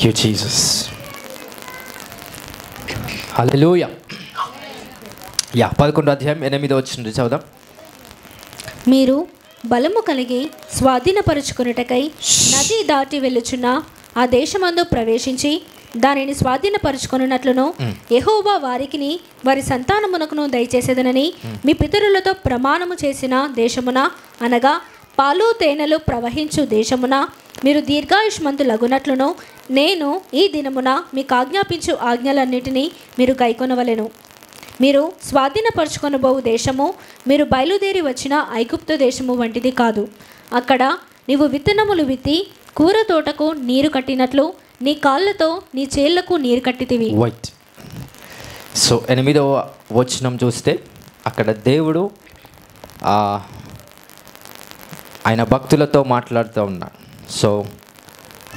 Thank you Jesus. Hallelujah. 11వ అధ్యాయం 8వ వచనం చదువుదాం. మీరు బలము కలిగి స్వాధీనపరుచుకొనుటకై నది దాటి వెళ్ళుచున్న ఆ దేశమందు ప్రవేశించి దానిని స్వాధీనపరుచుకొనున్నట్లును యెహోవా వారికిని వారి సంతానమునకును దయచేసేదనని మీ పితరులతో ప్రమాణము చేసిన దేశమున, అనగా పాలు తేనెలు ప్రవహించు దేశమున మీరు దీర్ఘాయుష్మంతులగునట్లును నేను ఈ దినమున మీకు ఆజ్ఞాపించు ఆజ్ఞలన్నిటినీ మీరు గైకొనవలెను. మీరు స్వాధీనపరుచుకొనబోవు దేశము మీరు బయలుదేరి వచ్చిన ఐగుప్తు దేశము వంటిది కాదు. అక్కడ నీవు విత్తనములు విత్తి కూర తోటకు నీరు కట్టినట్లు నీ కాళ్ళతో నీ చేళ్లకు నీరు కట్టితివి. వైట్. సో 8వ వచనం చూస్తే అక్కడ దేవుడు ఆయన భక్తులతో మాట్లాడుతూ ఉన్నాడు. సో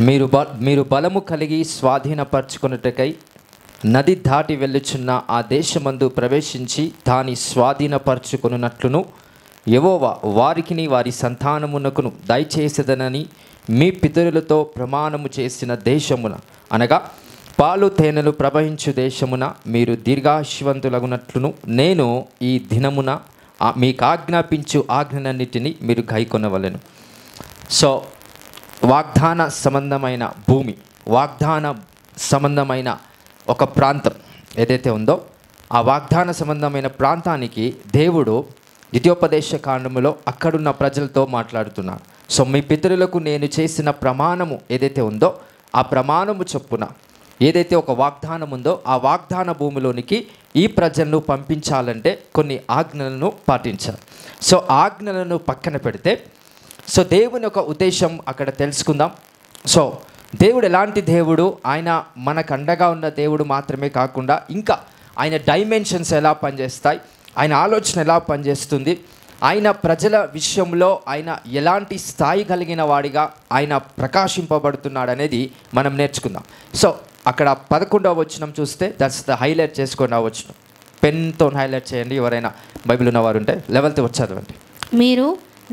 మీరు బలము కలిగి స్వాధీనపరచుకొనుటకై నది దాటి వెళ్ళుచున్న ఆ దేశమందు ప్రవేశించి దాని స్వాధీనపరచుకొనున్నట్లును యెహోవా వారికిని వారి సంతానమునకును దయచేసేదనని మీ పితరులతో ప్రమాణము చేసిన దేశమున, అనగా పాలు తేనెలు ప్రవహించు దేశమున మీరు దీర్ఘాయుష్మంతులగునట్లును నేను ఈ దినమున మీకు ఆజ్ఞాపించు ఆజ్ఞలన్నిటినీ మీరు గైకొనవలెను. సో వాగ్దాన సంబంధమైన భూమి, వాగ్దాన సంబంధమైన ఒక ప్రాంతం ఏదైతే ఉందో ఆ వాగ్దాన సంబంధమైన ప్రాంతానికి దేవుడు ద్వితీయోపదేశ కాండములో అక్కడున్న ప్రజలతో మాట్లాడుతున్నాడు. సో మీ పితరులకు నేను చేసిన ప్రమాణము ఏదైతే ఉందో ఆ ప్రమాణము చొప్పున ఏదైతే ఒక వాగ్దానం ఉందో ఆ వాగ్దాన భూమిలోనికి ఈ ప్రజలను పంపించాలంటే కొన్ని ఆజ్ఞలను పాటించాలి. సో ఆజ్ఞలను పక్కన పెడితే సో దేవుని ఒక ఉద్దేశం అక్కడ తెలుసుకుందాం. సో దేవుడు ఎలాంటి దేవుడు, ఆయన మనకు అండగా ఉన్న దేవుడు మాత్రమే కాకుండా ఇంకా ఆయన డైమెన్షన్స్ ఎలా పనిచేస్తాయి, ఆయన ఆలోచన ఎలా పనిచేస్తుంది, ఆయన ప్రజల విషయంలో ఆయన ఎలాంటి స్థాయి కలిగిన వాడిగా ఆయన ప్రకాశింపబడుతున్నాడు అనేది మనం నేర్చుకుందాం. సో అక్కడ 11వ వచనం చూస్తే దట్స్ ద హైలైట్ చేసుకొని వచనం. పెన్తో హైలైట్ చేయండి ఎవరైనా బైబిల్ ఉన్నవారు ఉంటే. 11వ చదవండి. మీరు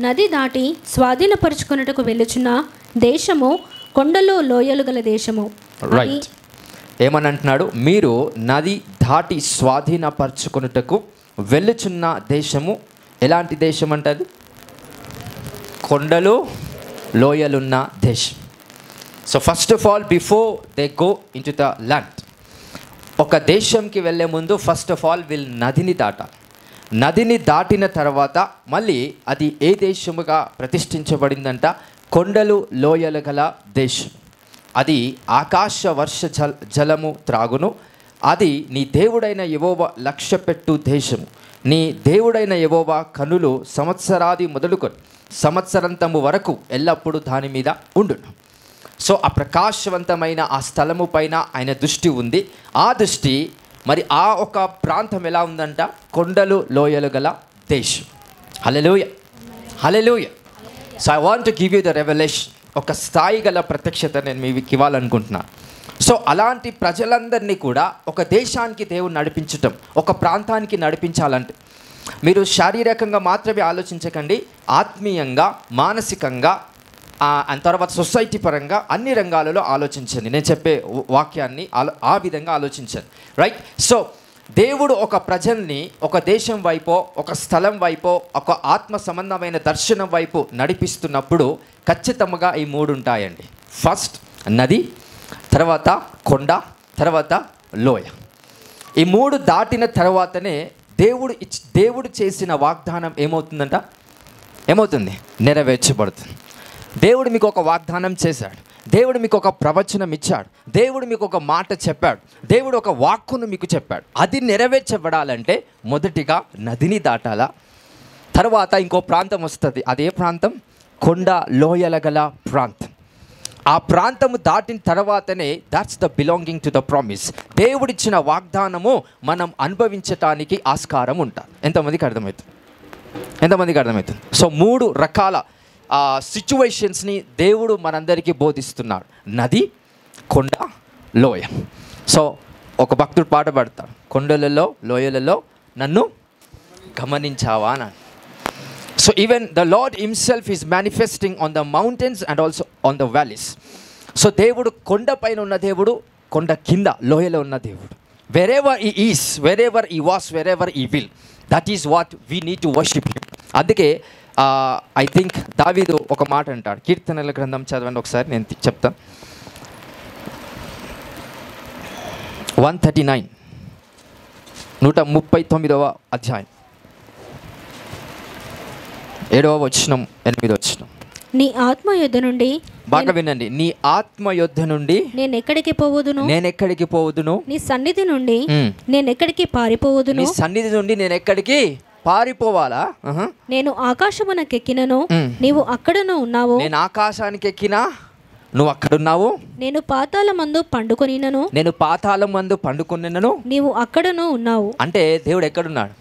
నది దాటి స్వాధీనపరుచుకొనుటకు వెళ్ళుచున్న దేశము కొండలు లోయలు గల దేశము. రైట్. ఏమని అంటున్నాడు? మీరు నది దాటి స్వాధీనపరచుకొనుటకు వెళ్ళుచున్న దేశము ఎలాంటి దేశం అంటది? కొండలు లోయలున్న దేశం. So first of all before they go into the land, ఒక దేశంకి వెళ్ళే ముందు ఫస్ట్ ఆఫ్ ఆల్ వీళ్ళు నదిని దాటాలి. నదిని దాటిన తర్వాత మళ్ళీ అది ఏ దేశముగా ప్రతిష్ఠించబడిందంట? కొండలు లోయలు గల దేశం. అది ఆకాశ వర్ష జలము త్రాగును. అది నీ దేవుడైన యెహోవా లక్ష్యపెట్టు దేశము. నీ దేవుడైన యెహోవా కనులు సంవత్సరాది మొదలుకొని సంవత్సరంతము వరకు ఎల్లప్పుడూ దాని మీద ఉండును. సో ఆ ప్రకాశవంతమైన ఆ స్థలము పైన ఆయన దృష్టి ఉంది. ఆ దృష్టి మరి ఆ ఒక ప్రాంతం ఎలా ఉందంట? కొండలు లోయలు గల దేశం. Hallelujah, hallelujah. So I want to give you the revolution. ఒక స్థాయి గల ప్రత్యక్షత నేను మీకు ఇవ్వాలనుకుంటున్నాను. సో అలాంటి ప్రజలందరినీ కూడా ఒక దేశానికి దేవుడు నడిపించటం, ఒక ప్రాంతానికి నడిపించాలంటే మీరు శారీరకంగా మాత్రమే ఆలోచించకండి, ఆత్మీయంగా, మానసికంగా, తర్వాత సొసైటీ పరంగా అన్ని రంగాలలో ఆలోచించండి. నేను చెప్పే వాక్యాన్ని ఆ విధంగా ఆలోచించండి. రైట్. సో దేవుడు ఒక ప్రజల్ని ఒక దేశం వైపో, ఒక స్థలం వైపో, ఒక ఆత్మ సంబంధమైన దర్శనం వైపు నడిపిస్తున్నప్పుడు ఖచ్చితంగా ఈ 3 ఉంటాయండి. ఫస్ట్ నది, తర్వాత కొండ, తర్వాత లోయ. ఈ 3 దాటిన తర్వాతనే దేవుడు చేసిన వాగ్దానం ఏమవుతుందంట? ఏమవుతుంది? నెరవేర్చబడుతుంది. దేవుడు మీకు ఒక వాగ్దానం చేశాడు, దేవుడు మీకు ఒక ప్రవచనం ఇచ్చాడు, దేవుడు మీకు ఒక మాట చెప్పాడు, దేవుడు ఒక వాక్కును మీకు చెప్పాడు. అది నెరవేర్చబడాలంటే మొదటిగా నదిని దాటాలా, తర్వాత ఇంకో ప్రాంతం వస్తుంది. అదే ప్రాంతం కొండ లోయల గల ప్రాంతం. ఆ ప్రాంతము దాటిన తర్వాతనే that's the belonging to the promise. దేవుడిచ్చిన వాగ్దానము మనం అనుభవించటానికి ఆస్కారం ఉంటుంది. ఎంతమందికి అర్థమవుతుంది? ఎంతమందికి అర్థమవుతుంది? సో 3 రకాల సిచ్యువేషన్స్ని దేవుడు మనందరికీ బోధిస్తున్నాడు. నది, కొండ, లోయ. సో ఒక భక్తుడు పాట పాడతాడు, కొండలలో లోయలలో నన్ను గమనించావా అని. So even the lord himself is manifesting on the mountains and also on the valleys. So దేవుడు కొండ పైన ఉన్న దేవుడు, కొండ కింద లోయలో ఉన్న దేవుడు. వెరెవర్ ఈ ఈస్, వెరెవర్ ఈ వాస్, వెరెవర్ ఈ will, that is what we need to worship him. అందుకే ఐ థింక్ దావీదు ఒక మాట అంటాడు. కీర్తనల గ్రంథం చదవండి ఒకసారి, నేను చెప్తాను. 139, 139వ అధ్యాయం 7వ వచనం 8వ వచనం. నీ ఆత్మ యుద్ధ నుండి, బాగా వినండి, నీ ఆత్మ యుద్ధ నుండి నేను ఎక్కడికి పోవదును, నేను ఎక్కడికి పోవదును, నీ సన్నిధి నుండి నేను ఎక్కడికి పారిపోవదును, నీ సన్నిధి నుండి నేను ఎక్కడికి పారిపోవాలా? నేను ఆకాశమునకెక్కినను నీవు అక్కడను ఉన్నావు, నేను ఆకాశానికి ఎక్కినా నువ్వు అక్కడున్నావు, నేను పాతాళమందు పండుకొనినను, నేను పాతాళమందు పండుకొనినను నీవు అక్కడను ఉన్నావు. అంటే దేవుడు ఎక్కడున్నాడు?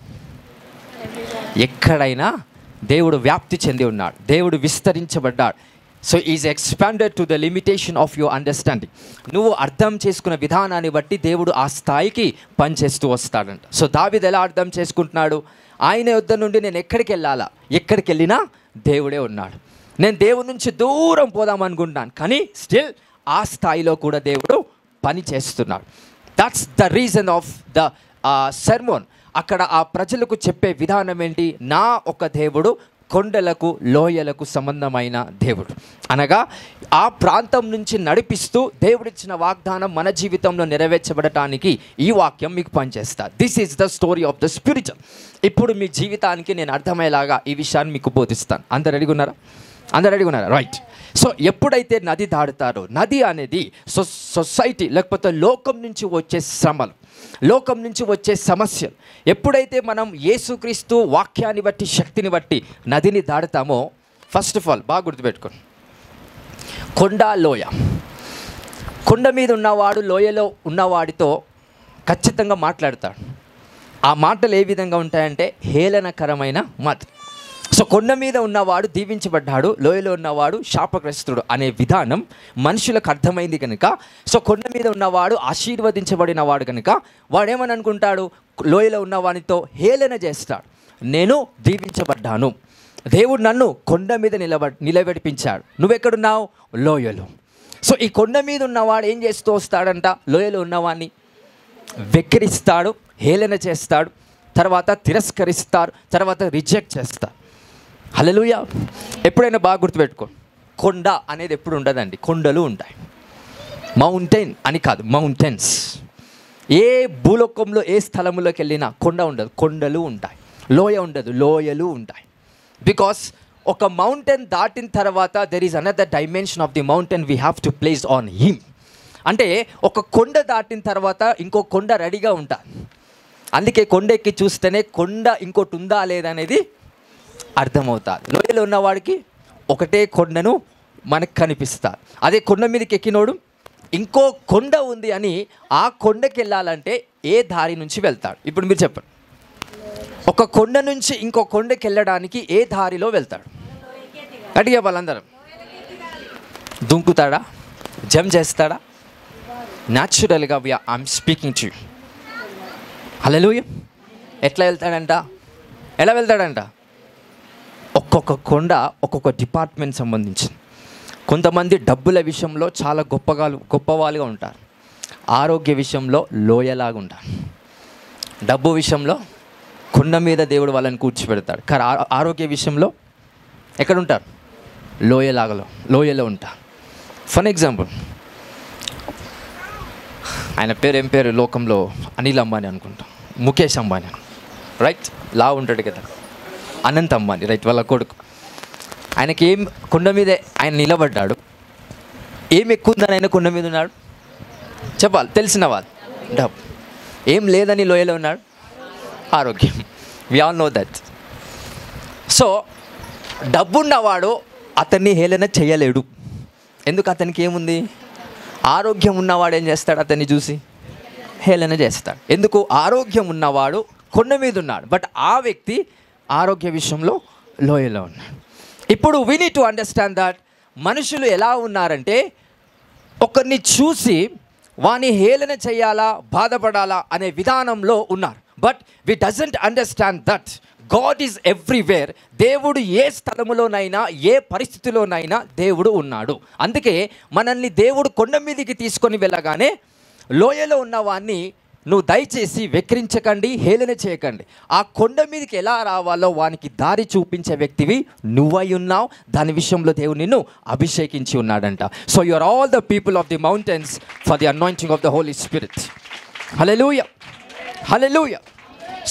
ఎక్కడైనా దేవుడు వ్యాప్తి చెంది ఉన్నాడు, దేవుడు విస్తరించబడ్డాడు. So is expanded to the limitation of your understanding. నువ్వు అర్థం చేసుకున్న విధానాన్ని బట్టి దేవుడు ఆ స్థాయికి పనిచేస్తూ వస్తాడంట. సో దావీదు ఎలా అర్థం చేసుకుంటున్నాడు? ఆయన యుద్ధ నుండి నేను ఎక్కడికి వెళ్ళాలా? ఎక్కడికి వెళ్ళినా దేవుడే ఉన్నాడు. నేను దేవుడి నుంచి దూరం పోదాం అనుకుంటున్నాను, కానీ స్టిల్ ఆ స్థాయిలో కూడా దేవుడు పని చేస్తున్నాడు. That's the reason of the sermon. అక్కడ ఆ ప్రజలకు చెప్పే విధానం ఏంటి? నా ఒక దేవుడు కొండలకు లోయలకు సంబంధమైన దేవుడు, అనగా ఆ ప్రాంతం నుంచి నడిపిస్తూ దేవుడిచ్చిన వాగ్దానం మన జీవితంలో నెరవేర్చబడటానికి ఈ వాక్యం మీకు పనిచేస్తుంది. This is the story of the spiritual. ఇప్పుడు మీ జీవితానికి నేను అర్థమయ్యేలాగా ఈ విషయాన్ని మీకు బోధిస్తాను. అందరు అడిగున్నారా? అందరు అడిగున్నారా? రైట్. సో ఎప్పుడైతే నది దాడుతారో, నది అనేది సొసైటీ లేకపోతే లోకం నుంచి వచ్చే శ్రమలు, లోకం నుంచి వచ్చే సమస్యలు, ఎప్పుడైతే మనం యేసుక్రీస్తు వాక్యాన్ని బట్టి శక్తిని బట్టి నదిని దాడుతామో, ఫస్ట్ ఆఫ్ ఆల్ బాగా గుర్తుపెట్టుకోండి, కొండ లోయ. కొండ మీద ఉన్నవాడు లోయలో ఉన్నవాడితో ఖచ్చితంగా మాట్లాడతాడు. ఆ మాటలు ఏ విధంగా ఉంటాయంటే హేళనకరమైన మాట. సో కొండ మీద ఉన్నవాడు దీవించబడ్డాడు, లోయలో ఉన్నవాడు శాపగ్రస్తుడు అనే విధానం మనుషులకు అర్థమైంది కనుక, సో కొండ మీద ఉన్నవాడు ఆశీర్వదించబడిన వాడు కనుక వాడేమని అనుకుంటాడు? లోయలో ఉన్నవాడితో హేళన చేస్తాడు. నేను దీవించబడ్డాను, దేవుడు నన్ను కొండ మీద నిలబెడిపించాడు, నువ్వెక్కడున్నావు? లోయలో. సో ఈ కొండ మీద ఉన్నవాడు ఏం చేస్తూ వస్తాడంట? లోయలో ఉన్నవాడిని వెక్కిరిస్తాడు, హేళన చేస్తాడు, తర్వాత తిరస్కరిస్తారు, తర్వాత రిజెక్ట్ చేస్తారు. హల్లెలూయా. ఎప్పుడైనా బాగా గుర్తుపెట్టుకోండి, కొండ అనేది ఎప్పుడు ఉండదండి, కొండలు ఉంటాయి. మౌంటైన్ అని కాదు, మౌంటైన్స్. ఏ భూలోకంలో ఏ స్థలంలోకి వెళ్ళినా కొండ ఉండదు, కొండలు ఉంటాయి. లోయ ఉండదు, లోయలు ఉంటాయి. బికాస్ ఒక మౌంటైన్ దాటిన తర్వాత there is another dimension of the mountain we have to place on him. అంటే ఒక కొండ దాటిన తర్వాత ఇంకో కొండ రెడీగా ఉంటుంది. అందుకే కొండ ఎక్కి చూస్తేనే కొండ ఇంకోటి ఉందా లేదనేది అర్థమవుతుంది. లోయలో ఉన్నవాడికి ఒకటే కొండను మనకు కనిపిస్తుంది. అదే కొండ మీదకి ఎక్కినోడు ఇంకో కొండ ఉంది అని ఆ కొండకి వెళ్ళాలంటే ఏ దారి నుంచి వెళ్తాడు? ఇప్పుడు మీరు చెప్పండి, ఒక కొండ నుంచి ఇంకో కొండకి వెళ్ళడానికి ఏ దారిలో వెళ్తాడు? అడిగే వాళ్ళందరం దుంకుతాడా? జంప్ చేస్తాడా? న్యాచురల్గా ఐఎమ్ స్పీకింగ్ టు యూ. హల్లెలూయా. ఎట్లా వెళ్తాడంట? ఎలా వెళ్తాడంట? ఒక్కొక్క కొండ ఒక్కొక్క డిపార్ట్మెంట్ సంబంధించింది. కొంతమంది డబ్బుల విషయంలో చాలా గొప్పవాళ్ళుగా ఉంటారు, ఆరోగ్య విషయంలో లోయలాగా ఉంటారు. డబ్బు విషయంలో కొండ మీద దేవుడు వాళ్ళని కూర్చోబెడతాడు, కానీ ఆరోగ్య విషయంలో ఎక్కడుంటారు? లోయలో ఉంటారు. ఫర్ ఎగ్జాంపుల్, ఆయన పేరు ఏం పేరు లోకంలో? అనిల్ అంబానీ అనుకుంటాం, ముఖేష్ అంబానీ, రైట్? లా ఉంటాడు కదా, అనంత్ అంబానీ, రైట్? వాళ్ళ కొడుకు. ఆయనకి ఏం, కొండ మీదే ఆయన నిలబడ్డాడు. ఏం ఎక్కువ ఉందని ఆయన కొండ మీద ఉన్నాడు? చెప్పాలి, తెలిసిన వాళ్ళు. డబ్బు. ఏం లేదని లోయలో ఉన్నాడు? ఆరోగ్యం. We all know that. So డబ్బున్నవాడు అతన్ని హేళన చేయలేడు. ఎందుకు? అతనికి ఏముంది? ఆరోగ్యం ఉన్నవాడు ఏం చేస్తాడు? అతన్ని చూసి హేళన చేస్తాడు. ఎందుకు? ఆరోగ్యం ఉన్నవాడు కొండ మీద ఉన్నాడు, బట్ ఆ వ్యక్తి ఆరోగ్య విషయంలో లోయలో ఉన్నాడు. ఇప్పుడు we need to understand that మనుషులు ఎలా ఉన్నారంటే, ఒకరిని చూసి వాని హేళన చేయాలా, బాధపడాలా అనే విధానంలో ఉన్నారు. But we doesn't understand that God is everywhere. దేవుడు ఏ స్థలములోనైనా ఏ పరిస్థితిలోనైనా దేవుడు ఉన్నాడు. అందుకే మనల్ని దేవుడు కొండ మీదకి తీసుకొని వెళ్ళగానే లోయలో ఉన్న వాడిని నువ్వు దయచేసి వెక్కిరించకండి, హేళన చేయకండి. ఆ కొండ మీదకి ఎలా రావాలో వానికి దారి చూపించే వ్యక్తివి నువ్వై ఉన్నావు. దాని విషయంలో దేవుడు నిన్ను అభిషేకించి ఉన్నాడంట. So you are all the people of the mountains for the anointing of the Holy Spirit. Hallelujah, hallelujah.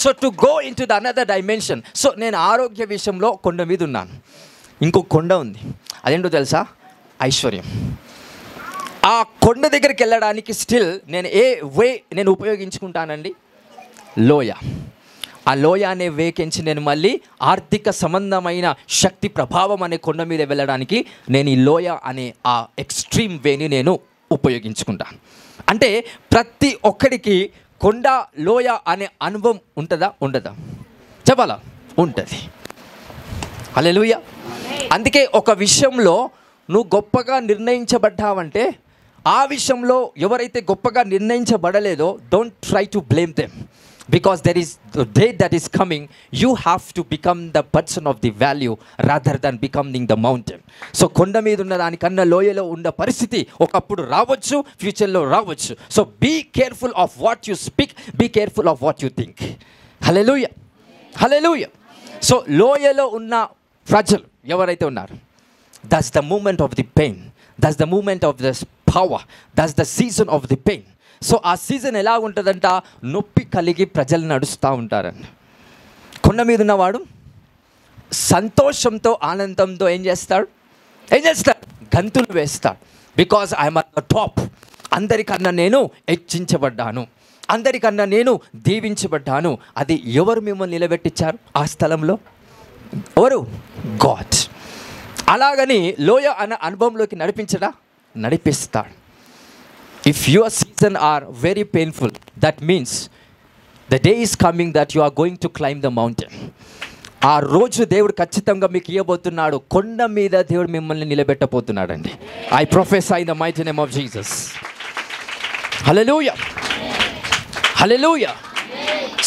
So to go into the another dimension. So నేను ఆరోగ్య విషయంలో కొండ మీద ఉన్నాను. ఇంకో కొండ ఉంది, అదేంటో తెలుసా? ఐశ్వర్యం. ఆ కొండ దగ్గరికి వెళ్ళడానికి స్టిల్ నేను ఏ వే నేను ఉపయోగించుకుంటానండి? లోయ. ఆ లోయ అనే వేకెంచి నేను మళ్ళీ ఆర్థిక సంబంధమైన శక్తి ప్రభావం అనే కొండ మీద వెళ్ళడానికి నేను ఈ లోయ అనే ఆ ఎక్స్ట్రీమ్ వేని నేను ఉపయోగించుకుంటాను. అంటే ప్రతి ఒక్కడికి కొండ లోయ అనే అనుభవం ఉంటుందా? ఉండదా? చెప్పాలా? ఉంటుంది. హల్లెలూయా. అందుకే ఒక విషయంలో నువ్వు గొప్పగా నిర్ణయించబడ్డావంటే ఆ విషయంలో ఎవరైతే గొప్పగా నిర్ణయించబడలేదో don't try to blame them, because there is the day that is coming. You have to become the person of the valley rather than becoming the mountain. So కొండ మీద ఉన్న దానికన్నా లోయలో ఉన్న పరిస్థితి ఒకప్పుడు రావచ్చు, ఫ్యూచర్లో రావచ్చు. So be careful of what you speak, be careful of what you think. Hallelujah, hallelujah. So లోయలో ఉన్న ప్రజలు ఎవరైతే ఉన్నారు, that's the moment of the pain, that's the moment of the power, that's the season of the pain. So ఆ season ఎలా ఉంటుందంట? నొప్పి కలిగి ప్రజలు నడుస్తూ ఉంటారండి. కొండ మీద ఉన్నవాడు సంతోషంతో ఆనందంతో ఏం చేస్తాడు? గంతులు వేస్తాడు. Because I'm at the top. అందరికన్నా నేను హెచ్చించబడ్డాను, అందరికన్నా నేను దీవించబడ్డాను. అది ఎవరు మిమ్మల్ని నిలబెట్టించారు ఆ స్థలంలో? ఎవరు? గాడ్. అలాగని లోయ అన్న అనుభవంలోకి నడిపించడా? నడిపిస్తాడు. If your season are very painful, that means the day is coming that you are going to climb the mountain. ఆ రోజు దేవుడు ఖచ్చితంగా మీకు ఇవ్వబోతున్నాడు. కొండ మీద దేవుడు మిమ్మల్ని నిలబెట్టబోతున్నాడండి. I prophesy in the mighty name of Jesus. Hallelujah, hallelujah.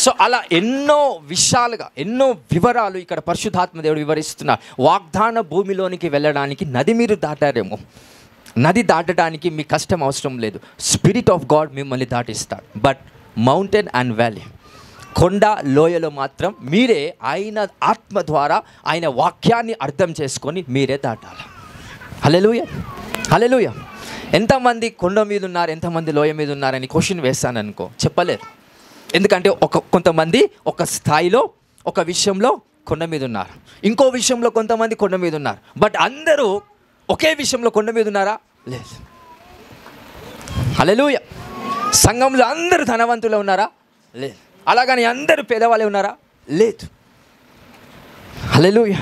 So అలా ఎన్నో విషయాలుగా ఎన్నో వివరాలు ఇక్కడ పరిశుద్ధాత్మ దేవుడు వివరిస్తున్నారు. వాగ్దాన భూమిలోనికి వెళ్ళడానికి నది మీరు దాటారేమో, నది దాటడానికి మీ కష్టం అవసరం లేదు. స్పిరిట్ ఆఫ్ గాడ్ మిమ్మల్ని దాటిస్తాడు. బట్ మౌంటైన్ అండ్ వ్యాలీ, కొండ లోయలో మాత్రం మీరే ఆయన ఆత్మ ద్వారా ఆయన వాక్యాన్ని అర్థం చేసుకొని మీరే దాటాలి. హల్లెలూయా, హల్లెలూయా. ఎంతమంది కొండ మీద ఉన్నారు, ఎంతమంది లోయ మీద ఉన్నారని క్వశ్చన్ వేస్తాను అనుకో, చెప్పలేరు. ఎందుకంటే కొంతమంది ఒక స్థాయిలో ఒక విషయంలో కొండ మీద ఉన్నారు, ఇంకో విషయంలో కొంతమంది కొండ మీద ఉన్నారు. బట్ అందరూ ఒకే విషయంలో కొండ మీద ఉన్నారా? లేదు. హల్లెలూయా. సంఘంలో అందరూ ధనవంతులు ఉన్నారా? లేదు. అలాగని అందరూ పేదవాళ్ళే ఉన్నారా? లేదు. Hallelujah,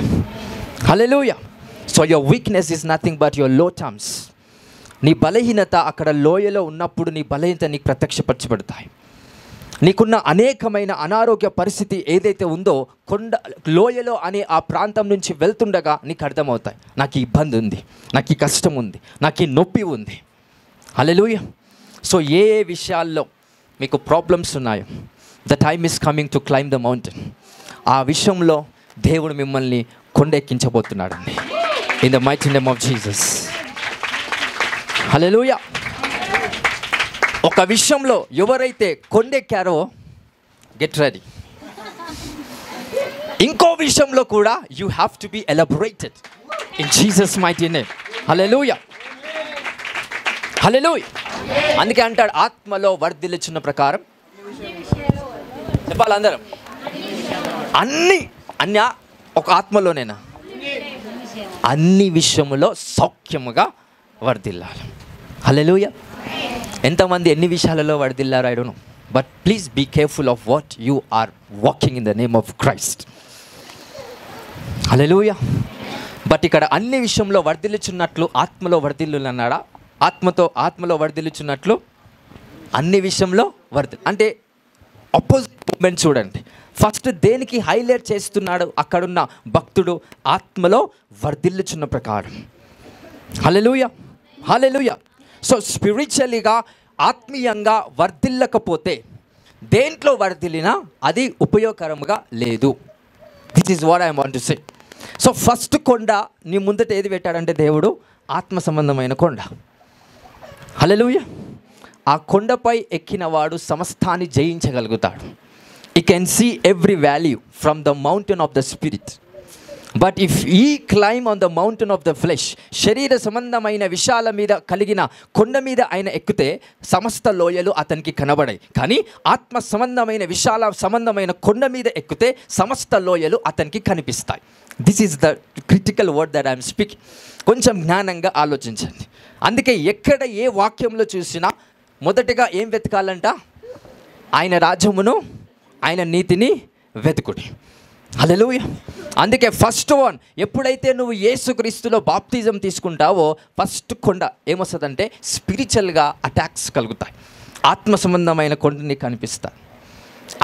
hallelujah. So your weakness is nothing but your low terms. నీ బలహీనత అక్కడ లోయలో ఉన్నప్పుడు నీ బలహీనత నీకు ప్రత్యక్షపరచబడతాయి. నీకున్న అనేకమైన అనారోగ్య పరిస్థితి ఏదైతే ఉందో కొండ లోయలో అనే ఆ ప్రాంతం నుంచి వెళ్తుండగా నీకు అర్థమవుతాయి. నాకు ఈ ఇబ్బంది ఉంది, నాకు ఈ కష్టం ఉంది, నాకు ఈ నొప్పి ఉంది. హల్లెలూయా. సో ఏ ఏ విషయాల్లో మీకు ప్రాబ్లమ్స్ ఉన్నాయో, the time is coming to climb the mountain. ఆ విషయంలో దేవుడు మిమ్మల్ని కొండెక్కించబోతున్నాడండి. In the mighty name of Jesus. Hallelujah. ఒక విషయంలో ఎవరైతే కొండెక్కారో గెట్ రెడీ. ఇంకో విషయంలో కూడా you have to be elaborated in Jesus mighty name. Hallelujah, hallelujah. అందుకే అంటాడు ఆత్మలో వర్ధిల్లుచున్న ప్రకారం చెప్పాలి అందరం. అన్ని ఒక ఆత్మలోనేనా? అన్ని విషయములో సౌఖ్యముగా వర్ధిల్లాలి. హల్లెలూయా. ఎంతమంది ఎన్ని విషయాలలో వర్ధిల్లారు I don't know, but please be careful of what you are walking in the name of Christ. Hallelujah. But ఇక్కడ అన్ని విషయంలో వర్ధిల్లుచున్నట్లు ఆత్మలో వర్ధిల్లు అన్నాడా? ఆత్మలో వర్ధిల్లుచున్నట్లు అన్ని విషయంలో అంటే ఆపోజిట్ మూమెంట్ చూడండి. ఫస్ట్ దేనికి హైలైట్ చేస్తున్నాడు అక్కడున్న భక్తుడు? ఆత్మలో వర్ధిల్లుచున్న ప్రకారం. హల్లెలూయా, హల్లెలూయా. సో స్పిరిచువల్లీగా ఆత్మీయంగా వర్ధిల్లకపోతే దేంట్లో వర్ధిల్లినా అది ఉపయోగకరంగా లేదు. This is what I want to say. So first కొండ నీ ముందట ఏది పెట్టాడంటే దేవుడు ఆత్మ సంబంధమైన కొండ. హల్లెలూయా. ఆ కొండపై ఎక్కిన వాడు సమస్తాన్ని జయించగలుగుతాడు. He can see every value from the mountain of the spirit. But if he climb on the mountain of the flesh, శరీర సంబంధమైన విషయాల మీద కలిగిన కొండ మీద ఆయన ఎక్కితే సమస్త లోయలు అతనికి కనబడాయి. కానీ ఆత్మ సంబంధమైన విషయాల సంబంధమైన కొండ మీద ఎక్కితే సమస్త లోయలు అతనికి కనిపిస్తాయి. This is the critical word that I'm speaking. కొంచెం జ్ఞానంగా ఆలోచించండి. అందుకే ఎక్కడ ఏ వాక్యంలో చూసినా మొదటిగా ఏం వెతకాలంట? ఆయన రాజ్యమును ఆయన నీతిని వెతుకుడి. హల్లెలూయా. అందుకే ఫస్ట్ వన్, ఎప్పుడైతే నువ్వు యేసుక్రీస్తులో బాప్తిజం తీసుకుంటావో ఫస్ట్ కొండ ఏమొస్తుందంటే స్పిరిచువల్గా అటాక్స్ కలుగుతాయి. ఆత్మ సంబంధమైన కొండ నీకు కనిపిస్తాయి.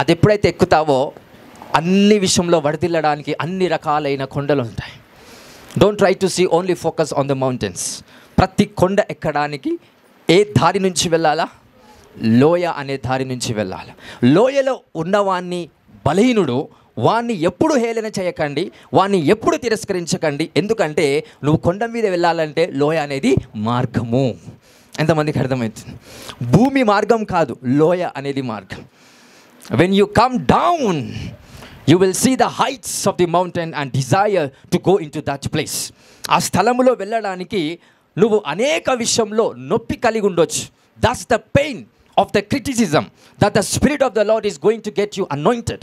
అది ఎప్పుడైతే ఎక్కుతావో అన్ని విషయంలో వడదిల్లడానికి అన్ని రకాలైన కొండలు ఉంటాయి. Don't try to see only focus on the mountains. ప్రతి కొండ ఎక్కడానికి ఏ దారి నుంచి వెళ్ళాలా? లోయ అనే దారి నుంచి వెళ్ళాలి. లోయలో ఉన్నవాన్ని బలహీనుడు, వాణ్ణి ఎప్పుడు హేళన చేయకండి, వాణ్ణి ఎప్పుడు తిరస్కరించకండి. ఎందుకంటే నువ్వు కొండ మీద వెళ్ళాలంటే లోయ అనేది మార్గము. ఎంతమందికి అర్థమవుతుంది? భూమి మార్గం కాదు, లోయ అనేది మార్గం. When you come down you will see the heights of the mountain and desire to go into that place. ఆ స్థలంలో వెళ్ళడానికి నువ్వు అనేక విషయంలో నొప్పి కలిగి ఉండొచ్చు. That's the pain of the criticism that the Spirit of the Lord is going to get you anointed.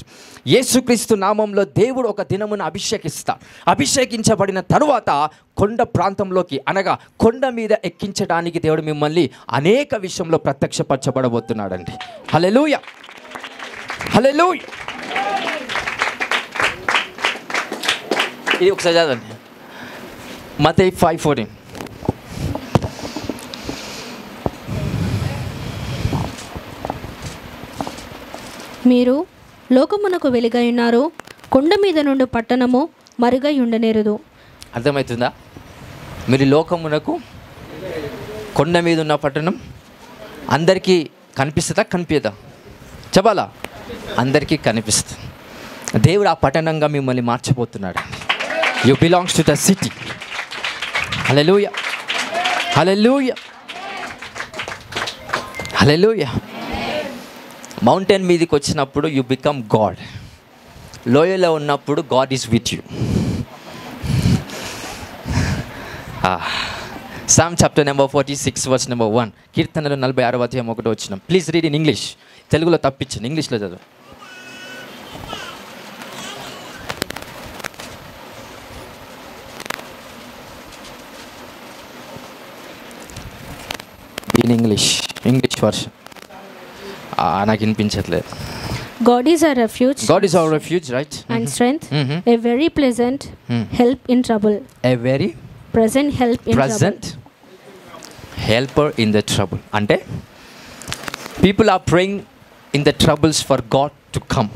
యేసుక్రీస్తు నామంలో దేవుడు ఒక దినమున అభిషేకించబడిన తరువాత కొండ ప్రాంతంలోకి అనగా కొండ మీద ఎక్కించడానికి దేవుడు మిమ్మల్ని అనేక విషయంలో ప్రత్యక్షపరచబడబోతున్నాడండి. హల్లెలూయా, హల్లెలూయా. ఇది ఒకసారి చదవండి, మత్తయి 5:14. మీరు లోకమునకు వెలుగై ఉన్నారు, కొండ మీద నుండి పట్టణము మరుగై ఉండనేరదు. అర్థమవుతుందా? మీరు లోకమునకు, కొండ మీద ఉన్న పట్టణం అందరికీ కనిపిస్తుందా? కనిపించదా? చెప్పాలా? అందరికీ కనిపిస్తుంది. దేవుడు ఆ పట్టణంగా మిమ్మల్ని మార్చబోతున్నాడు. You belongs to the city. Hallelujah, hallelujah, hallelujah. Mountain మీదకి వచ్చినప్పుడు యు బికమ్ గాడ్. లోయలో ఉన్నప్పుడు God is with you. Psalm chapter number 46 verse number 1. కీర్తనలు 46వ అధ్యాయం 1వ వచనం. Please read in English. తెలుగులో తప్పించండి, ఇంగ్లీష్లో చదువు. ఇన్ ఇంగ్లీష్ వర్షన్ నాకు వినిపించట్లేదు. God is our refuge. God is our refuge, right? And strength, a very pleasant help in trouble. A very present help in present trouble. helper in the trouble. అంటే people are praying in the troubles for God to come.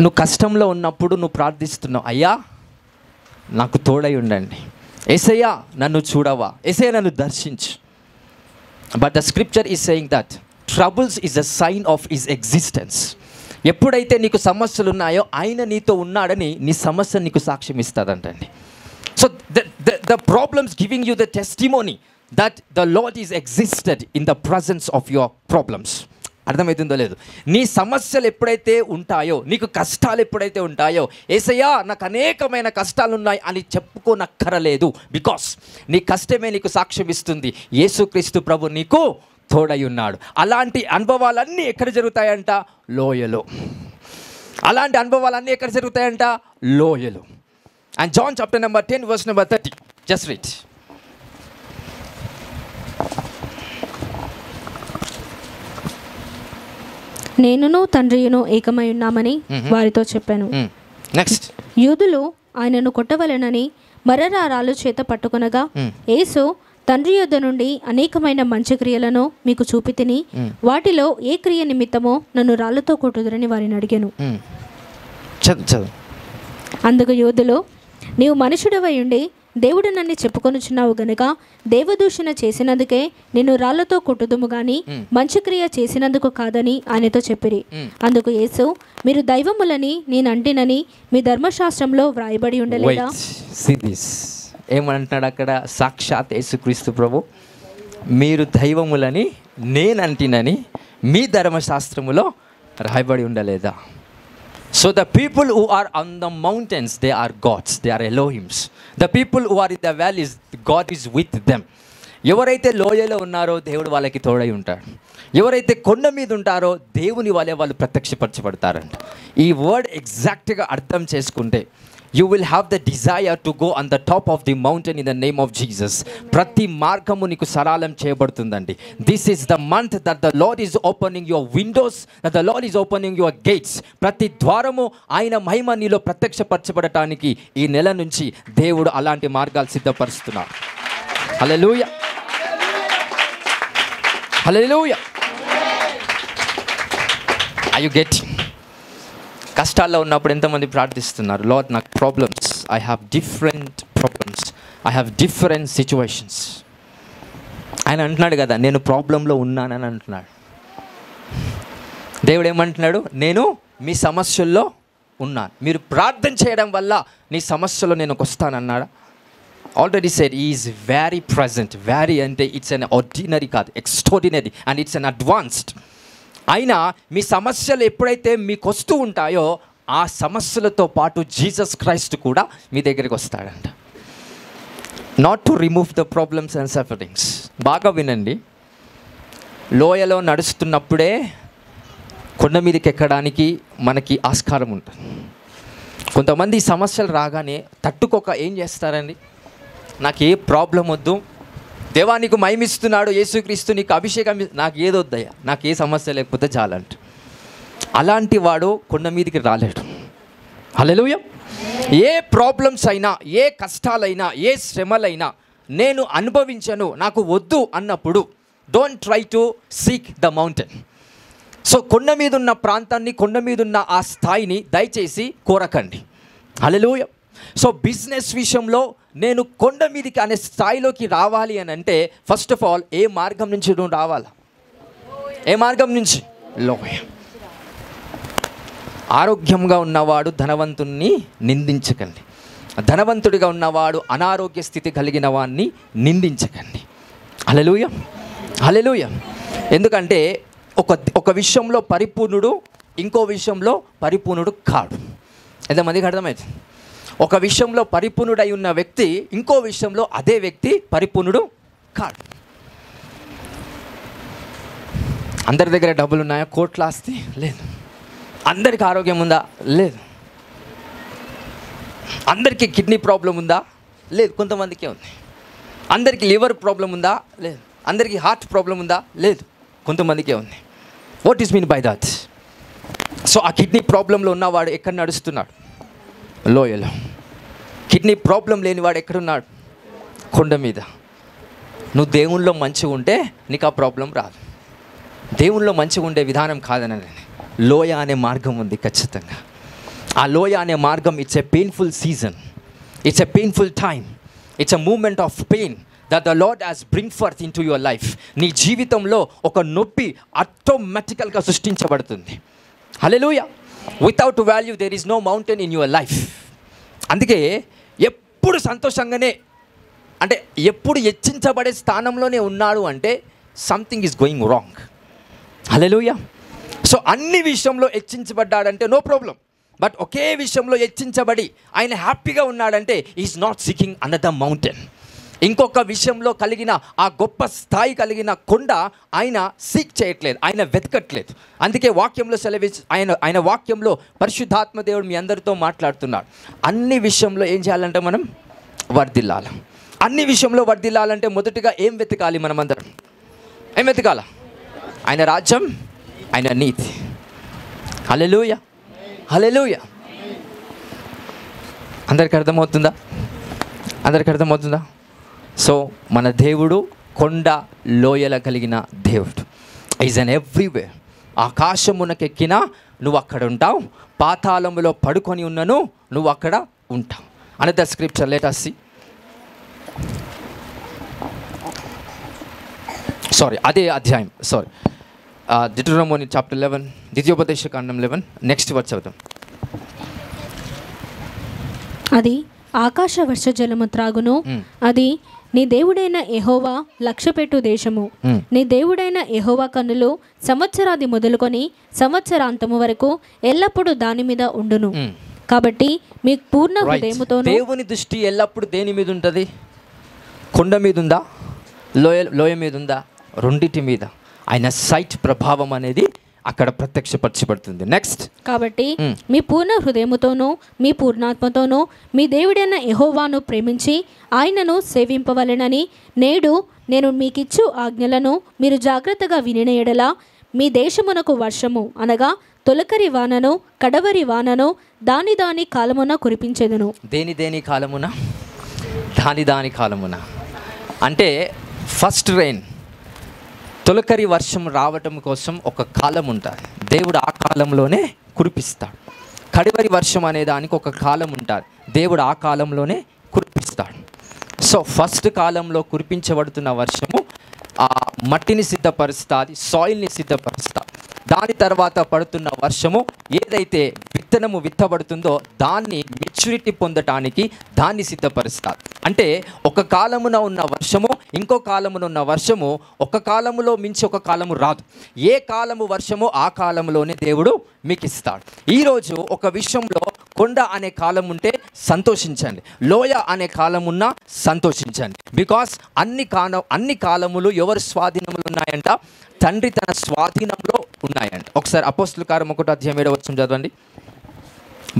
నువ్వు కష్టంలో ఉన్నప్పుడు నువ్వు ప్రార్థిస్తున్నావు, అయ్యా నాకు తోడై ఉండండి, యేసయ్యా నన్ను చూడవా, యేసయ్యా నన్ను దర్శించు. But the scripture is saying that troubles is a sign of his existence. ఎప్పుడైతే నీకు సమస్యలు ఉన్నాయో ఆయన నీతో ఉన్నాడని నీ సమస్య నీకు సాక్ష్యం ఇస్తుందంటండి. So the problems giving you the testimony that the Lord is existed in the presence of your problems. అర్థమవుతుందో లేదు? నీ సమస్యలు ఎప్పుడైతే ఉంటాయో, నీకు కష్టాలు ఎప్పుడైతే ఉంటాయో, యేసయ్యా నాకు అనేకమైన కష్టాలు ఉన్నాయి అని చెప్పుకోనక్కరలేదు. బికాస్ నీ కష్టమే నీకు సాక్ష్యం ఇస్తుంది, యేసుక్రీస్తు ప్రభు నీకు తోడై ఉన్నాడు. అలాంటి అనుభవాలన్నీ ఎక్కడ జరుగుతాయంట? లోయలో. అలాంటి అనుభవాలన్నీ ఎక్కడ జరుగుతాయంట? లోయలో. And John chapter number 10 verse number 30. Just read. నేనును తండ్రియును ఏకమై ఉన్నామని వారితో చెప్పాను. నెక్స్ట్. యూదులు ఆయనను కొట్టవలెనని మరరారాలు చేత పట్టుకొనగా యేసు తండ్రి యొద్ద నుండి అనేకమైన మంచి క్రియలను మీకు చూపితిని, వాటిలో ఏ క్రియ నిమిత్తమో నన్ను రాళ్లతో కొట్టుదురని వారిని అడిగాను. అందుకు యూదులు, నీవు మనుషుడవై ఉండి దేవుడు నన్ను చెప్పుకొనుచున్నావు గనుక దేవదూషణ చేసినందుకే నిన్ను రాళ్లతో కొట్టుదుము గాని మంచి క్రియ చేసినందుకు కాదని ఆయనతో చెప్పిరి. అందుకు యేసు, మీరు దైవములని నేను అంటినని మీ ధర్మశాస్త్రంలో వ్రాయబడి ఉండలేదా? ఏమంటున్నాడు అక్కడ? సాక్షాత్ యేసుక్రీస్తు ప్రభు, మీరు దైవములని నేను అంటినని మీ ధర్మశాస్త్రములో రాయబడి ఉండలేదా? So the people who are on the mountains, they are gods, they are Elohims. The people who are in the valleys, God is with them. ఎవరైతే లోయలో ఉన్నారో దేవుడు వాళ్ళకి తోడై ఉంటాడు. ఎవరైతే కొండ మీద ఉంటారో దేవుని వాళ్ళే వాళ్ళు ప్రత్యక్షపరచబడతారంట. ఈ వర్డ్ ఎగ్జాక్ట్గా అర్థం చేసుకుంటే you will have the desire to go on the top of the mountain in the name of Jesus. ప్రతి మార్గము నీకు సరళం చేయబడుతుందండి. This is the month that the Lord is opening your windows, that the Lord is opening your gates. ప్రతి ద్వారము ఆయన మహిమ నీలో ప్రత్యక్షపరచబడటానికి ఈ నెల నుంచి దేవుడు అలాంటి మార్గాలు సిద్ధపరుస్తున్నాడు. హల్లెలూయా, హల్లెలూయా. Are you getting? కష్టాల్లో ఉన్నప్పుడు ఎంతమంది ప్రార్థిస్తున్నారు, లార్డ్ నాకు problems, I have different problems, I have different situations. ఆయన అంటున్నాడు కదా, నేను ప్రాబ్లంలో ఉన్నానని అంటున్నాడు. దేవుడు ఏమంటున్నాడు? నేను మీ సమస్యల్లో ఉన్నాను, మీరు ప్రార్థన చేయడం వల్ల నీ సమస్యలో నేను వస్తానన్నాడా? Already said he is very present. Very అంటే ఇట్స్ అన్ ఆర్డినరీ కాదు, extraordinary, and it's an advanced. అయినా మీ సమస్యలు ఎప్పుడైతే మీకు వస్తూ ఉంటాయో ఆ సమస్యలతో పాటు జీసస్ క్రైస్ట్ కూడా మీ దగ్గరికి వస్తాడంట. Not to remove the problems and sufferings. బాగా వినండి, లోయలో నడుస్తున్నప్పుడే కొండ మీదకి ఎక్కడానికి మనకి ఆస్కారం ఉంటుంది. కొంతమంది సమస్యలు రాగానే తట్టుకోక ఏం చేస్తారండి, నాకు ఏ ప్రాబ్లం వద్దు, దేవా నీకు మహిమిస్తున్నాడు యేసుక్రీస్తు, నీకు అభిషేకం, నాకు ఏదొద్దయ్యా, నాకు ఏ సమస్య లేకపోతే చాలంట. అలాంటి వాడు కొండ మీదకి రాలేడు. హల్లెలూయా. ఏ ప్రాబ్లమ్స్ అయినా, ఏ కష్టాలైనా, ఏ శ్రమలైనా నేను అనుభవించను, నాకు వద్దు అన్నప్పుడు don't try to seek the mountain. So కొండ మీద ఉన్న ప్రాంతాన్ని, కొండ మీద ఉన్న ఆ స్థాయిని దయచేసి కోరకండి. హల్లెలూయా. సో బిజినెస్ విషయంలో నేను కొండ మీదకి అనే స్థాయిలోకి రావాలి అని అంటే ఫస్ట్ ఆఫ్ ఆల్ ఏ మార్గం నుంచి నువ్వు రావాలా? ఏ మార్గం నుంచి? లోయ. ఆరోగ్యంగా ఉన్నవాడు ధనవంతుణ్ణి నిందించకండి, ధనవంతుడిగా ఉన్నవాడు అనారోగ్య స్థితి కలిగిన వాడిని నిందించకండి. హల్లెలూయా, హల్లెలూయా. ఎందుకంటే ఒక విషయంలో పరిపూర్ణుడు, ఇంకో విషయంలో పరిపూర్ణుడు కాడు. ఎంతమందికి అర్థమైంది? ఒక విషయంలో పరిపూర్ణుడై ఉన్న వ్యక్తి ఇంకో విషయంలో అదే వ్యక్తి పరిపూర్ణుడు కాడు. అందరి దగ్గర డబ్బులు ఉన్నాయా? కోట్ల ఆస్తి లేదు. అందరికి ఆరోగ్యం ఉందా? లేదు. అందరికీ కిడ్నీ ప్రాబ్లం ఉందా? లేదు, కొంతమందికే ఉంది. అందరికీ లివర్ ప్రాబ్లం ఉందా? లేదు. అందరికీ హార్ట్ ప్రాబ్లం ఉందా? లేదు, కొంతమందికే ఉంది. What is mean by that? So ఆ కిడ్నీ ప్రాబ్లంలో ఉన్నవాడు ఎక్కడ నడుస్తున్నాడు? లోయలో. కిడ్నీ ప్రాబ్లం లేనివాడు ఎక్కడున్నాడు? కొండ మీద. నువ్వు దేవుళ్ళో మంచిగా ఉంటే నీకు ఆ ప్రాబ్లం రాదు. దేవుళ్ళో మంచిగా ఉండే విధానం కాదని లోయ అనే మార్గం ఉంది ఖచ్చితంగా. ఆ లోయ అనే మార్గం it's a painful season, it's a painful time, it's a moment of pain that the Lord has bring forth into your life. నీ జీవితంలో ఒక నొప్పి ఆటోమేటికల్గా సృష్టించబడుతుంది. Hallelujah. Without valley there is no mountain in your life. అందుకే ఎప్పుడు సంతోషంగానే, అంటే ఎప్పుడు హెచ్చించబడే స్థానంలోనే ఉన్నాడు అంటే something is going wrong. Hallelujah. So అన్ని విషయంలో హెచ్చించబడ్డాడంటే నో ప్రాబ్లం. బట్ ఒకే విషయంలో హెచ్చించబడి ఆయన హ్యాపీగా ఉన్నాడంటే is not seeking another mountain. ఇంకొక విషయంలో కలిగిన ఆ గొప్ప స్థాయి కలిగిన కొండ ఆయన సీక్ చేయట్లేదు, ఆయన వెతకట్లేదు. అందుకే వాక్యంలో ఆయన వాక్యంలో పరిశుద్ధాత్మ దేవుడు మీ అందరితో మాట్లాడుతున్నాడు. అన్ని విషయంలో ఏం చేయాలంటే మనం వర్ధిల్లాలి. అన్ని విషయంలో వర్ధిల్లాలంటే మొదటిగా ఏం వెతకాలి? మనమందరం ఏం వెతకాల? ఆయన రాజ్యం, ఆయన నీతి. హల్లెలూయా, హల్లెలూయా. అందరికి అర్థమవుతుందా? అందరికి అర్థమవుతుందా? సో మన దేవుడు కొండ లోయల కలిగిన దేవుడు. Is an everywhere. ఆకాశమునకెక్కినా నువ్వు అక్కడ ఉంటావు, పాతాళములో పడుకొని ఉన్నను నువ్వు అక్కడ ఉంటావు. Another scripture let us see. అదే అధ్యాయం డిటరోనమీ చాప్టర్ 11, ద్వితీయోపదేశకాండం 11, నెక్స్ట్ వర్డ్ చదువుతాం. అది ఆకాశ వర్ష జలము త్రాగును, అది నీ దేవుడైన యెహోవా లక్ష్యపెట్టు దేశము. నీ దేవుడైన యెహోవా కన్నులు సంవత్సరాది మొదలుకొని సంవత్సరాంతము వరకు ఎల్లప్పుడూ దాని మీద ఉండును. కాబట్టి మీ పూర్ణ హృదయముతోను. దేవుని దృష్టి ఎల్లప్పుడు దేని మీద ఉంటుంది? కొండ మీద ఉందా, లోయ మీద ఉందా? రెండిటి మీద ఆయన సైట్ ప్రభావం అనేది అక్కడ ప్రత్యక్షపరచబడుతుంది. నెక్స్ట్, కాబట్టి మీ పూర్ణ హృదయముతోనూ మీ పూర్ణాత్మతోనూ మీ దేవుడైన యెహోవాను ప్రేమించి ఆయనను సేవింపవలెనని నేడు నేను మీకిచ్చు ఆజ్ఞలను మీరు జాగ్రత్తగా వినిన ఎడల మీ దేశమునకు వర్షము అనగా తొలకరి వానను కడవరి వానను దాని కాలమున కురిపించెదను. దేని కాలమున? దాని కాలమున అంటే ఫస్ట్ రెయిన్, తొలకరి వర్షం రావటం కోసం ఒక కాలం ఉంటుంది. దేవుడు ఆ కాలంలోనే కురిపిస్తాడు. కడవరి వర్షం అనే దానికి ఒక కాలం ఉంటుంది. దేవుడు ఆ కాలంలోనే కురిపిస్తాడు. సో ఫస్ట్ కాలంలో కురిపించబడుతున్న వర్షము ఆ మట్టిని సిద్ధపరుస్తుంది, సాయిల్ని సిద్ధపరుస్తుంది. దాని తర్వాత పడుతున్న వర్షము ఏదైతే విత్తనము విత్తబడుతుందో దాన్ని మెచ్యూరిటీ పొందటానికి దాన్ని సిద్ధపరుస్తారు. అంటే ఒక కాలమున ఉన్న వర్షము ఇంకో కాలమున ఉన్న వర్షము ఒక కాలములో మించి ఒక కాలము రాదు. ఏ కాలము వర్షమో ఆ కాలంలోనే దేవుడు మీకు ఇస్తాడు. ఈరోజు ఒక విషయంలో కొండ అనే కాలం ఉంటే సంతోషించండి, లోయ అనే కాలం ఉన్నా సంతోషించండి. బికాస్ అన్ని కాలములు ఎవరి స్వాధీనములు ఉన్నాయంట? తండ్రి తన స్వాధీనంలో ఉన్నాయంట. ఒకసారి అపోస్తలుల కార్యం 1:7 చదవండి.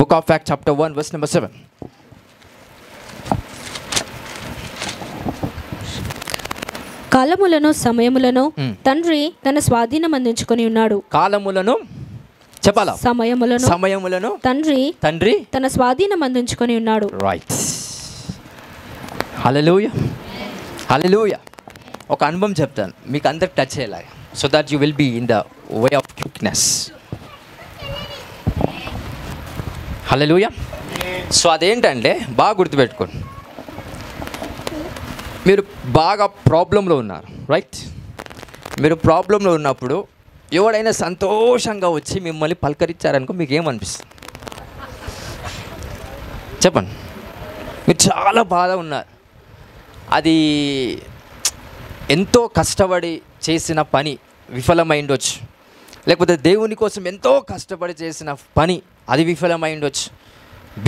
Book of acts chapter 1 verse number 7. కాలములను సమయములను తండ్రి తన స్వాధీనం అందించుకొని ఉన్నాడు. కాలములను చెప్పాలా? సమయములను తండ్రి తన స్వాధీనం అందించుకొని ఉన్నాడు. రైట్. Hallelujah, hallelujah. ఒక అనుభవం చెప్తాను మీకు అందరికి టచ్ అయ్యేలాగా, so that you will be in the way of quickness. Hallelujah. So అదేంటంటే బాగా గుర్తుపెట్టుకోండి, మీరు బాగా ప్రాబ్లంలో ఉన్నారు, రైట్? మీరు ప్రాబ్లంలో ఉన్నప్పుడు ఎవడైనా సంతోషంగా వచ్చి మిమ్మల్ని పలకరించారనుకో మీకు ఏమనిపిస్తుంది? చెప్పండి. మీరు చాలా బాధ ఉన్నారు, అది ఎంతో కష్టపడి చేసిన పని విఫలమైండొచ్చు, లేకపోతే దేవుని కోసం ఎంతో కష్టపడి చేసిన పని అది విఫలమైండొచ్చు,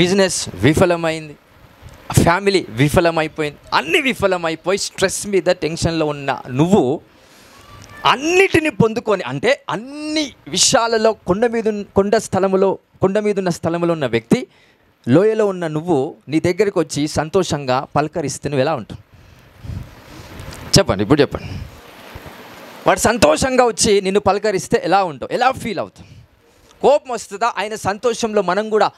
బిజినెస్ విఫలమైంది, ఫ్యామిలీ విఫలమైపోయింది, అన్నీ విఫలమైపోయి స్ట్రెస్ మీద టెన్షన్లో ఉన్న నువ్వు అన్నిటిని పొందుకొని, అంటే అన్ని విషయాలలో కొండ మీద ఉన్న స్థలంలో ఉన్న వ్యక్తి, లోయలో ఉన్న నువ్వు నీ దగ్గరికి వచ్చి సంతోషంగా పలకరిస్తే నువ్వు ఎలా ఉంటావు? చెప్పండి, ఇప్పుడు చెప్పండి. వాడు సంతోషంగా వచ్చి నిన్ను పలకరిస్తే ఎలా ఉంటావు? ఎలా ఫీల్ అవుతావు? కోపం వస్తుందా? ఆయన సంతోషంలో మనం కూడా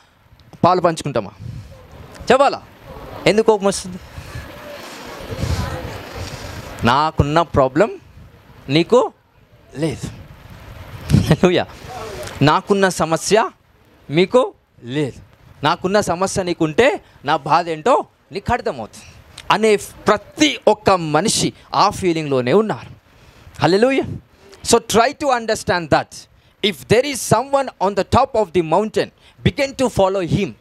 పాలు పంచుకుంటామా? చెప్పాలా? ఎందుకు కోపం వస్తుంది? నాకున్న ప్రాబ్లం నీకు లేదు, నాకున్న సమస్య మీకు లేదు, నాకున్న సమస్య నీకుంటే నా బాధ ఏంటో నీకు అర్థమవుతుంది అనే ప్రతి ఒక్క మనిషి ఆ ఫీలింగ్లోనే ఉన్నారు. Hallelujah. So try to understand that if there is someone on the top of the mountain, begin to follow him,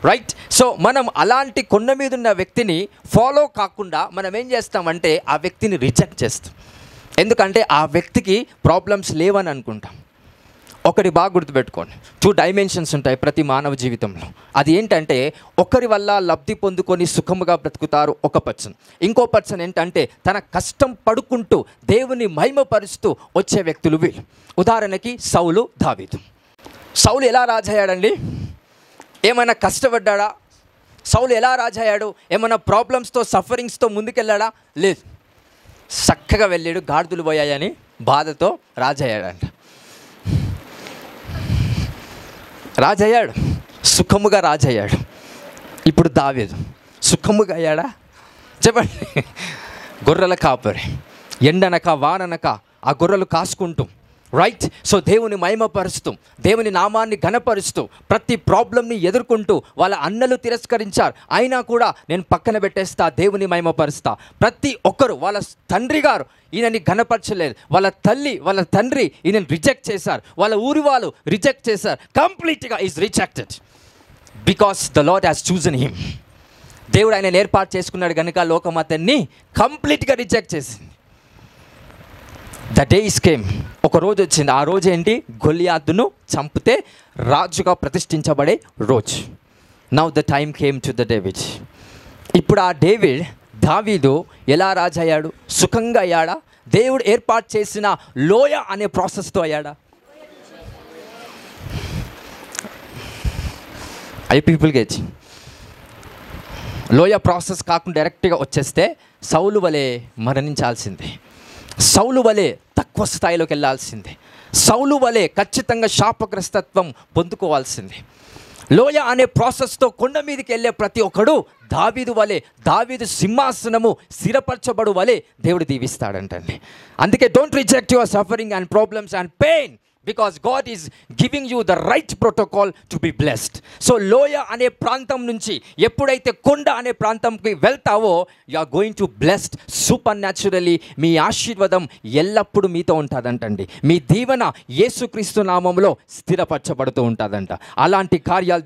right? So మనం అలాంటి కొండ మీద ఉన్న వ్యక్తిని ఫాలో కాకుండా మనం ఏం చేస్తామంటే ఆ వ్యక్తిని రిజెక్ట్ చేస్తాం. ఎందుకంటే ఆ వ్యక్తికి ప్రాబ్లమ్స్ లేవని అనుకుంటాం. ఒకటి బాగా గుర్తుపెట్టుకోండి, 2 డైమెన్షన్స్ ఉంటాయి ప్రతి మానవ జీవితంలో. అది ఏంటంటే ఒకరి వల్ల లబ్ధి పొందుకొని సుఖముగా బ్రతుకుతారు ఒక పర్సన్, ఇంకో పర్సన్ ఏంటంటే తన కష్టం పడుకుంటూ దేవుని మహిమపరుస్తూ వచ్చే వ్యక్తులు వీళ్ళు. ఉదాహరణకి సౌలు, దావీదు. సౌలు ఎలా రాజయ్యాడండి? ఏమైనా కష్టపడ్డా? సౌలు ఎలా రాజయ్యాడు? ఏమైనా ప్రాబ్లమ్స్తో సఫరింగ్స్తో ముందుకెళ్ళాడా? లేదు. చక్కగా వెళ్ళాడు, గాడిదలు పోయాయని బాధతో రాజయ్యాడంట. రాజయ్యాడు, సుఖముగా రాజయ్యాడు. ఇప్పుడు దావీదు సుఖముగా అయ్యాడా? చెప్పండి. గొర్రెల కాపరి, ఎండనక వాననక ఆ గొర్రెలు కాసుకుంటూ, రైట్. సో దేవుని మహిమపరుస్తూ, దేవుని నామాన్ని ఘనపరుస్తూ, ప్రతి ప్రాబ్లంని ఎదుర్కొంటూ వాళ్ళ అన్నలు తిరస్కరించారు, అయినా కూడా నేను పక్కన పెట్టేస్తా, దేవుని మహిమపరుస్తా. ప్రతి ఒక్కరు వాళ్ళ తండ్రి గారు ఈయనని ఘనపరచలేదు, వాళ్ళ తల్లి వాళ్ళ తండ్రి ఈయనని రిజెక్ట్ చేశారు, వాళ్ళ ఊరి వాళ్ళు రిజెక్ట్ చేశారు. కంప్లీట్గా is rejected because the lord has chosen him. దేవుడు ఆయన ఏర్పాటు చేసుకున్నాడు కనుక లోకం అతన్ని కంప్లీట్గా రిజెక్ట్ చేసింది. ద డేస్ కేమ్, ఒక రోజు వచ్చింది. ఆ రోజు ఏంటి? గొలియాతును చంపితే రాజుగా ప్రతిష్ఠించబడే రోజు. Now the time came to the David. ఇప్పుడు ఆ దావీదు ఎలా రాజు అయ్యాడు? సుఖంగా అయ్యాడా? దేవుడు ఏర్పాటు చేసిన లోయ అనే ప్రాసెస్తో అయ్యాడా? పీపుల్ గెచ్ లోయ ప్రాసెస్ కాకుండా డైరెక్ట్గా వచ్చేస్తే సౌలు వలె మరణించాల్సిందే, సౌలు వలె తక్కువ స్థాయిలోకి వెళ్ళాల్సిందే, సౌలు వలె ఖచ్చితంగా శాపగ్రస్తత్వం పొందుకోవాల్సిందే. లోయ అనే ప్రాసెస్తో కొండ మీదకి వెళ్ళే ప్రతి ఒక్కడు దావీదు వలె, దావీదు సింహాసనము స్థిరపరచబడు వలె దేవుడు దీవిస్తాడంటండి. అందుకే don't reject your suffering and problems and pain, because God is giving you the right protocol to be blessed. So లోయ అనే ప్రాంతం నుంచి ఎప్పుడైతే కొండ అనే ప్రాంతంకి వెళ్తావో you are going to blessed supernaturally. మీ ఆశీర్వాదం ఎల్లప్పుడూ మీతో ఉంటుందంటండి. మీ దీవెన యేసుక్రీస్తు నామములో స్థిరపరచబడుతూ ఉంటుందంట. అలాంటి కార్యాలు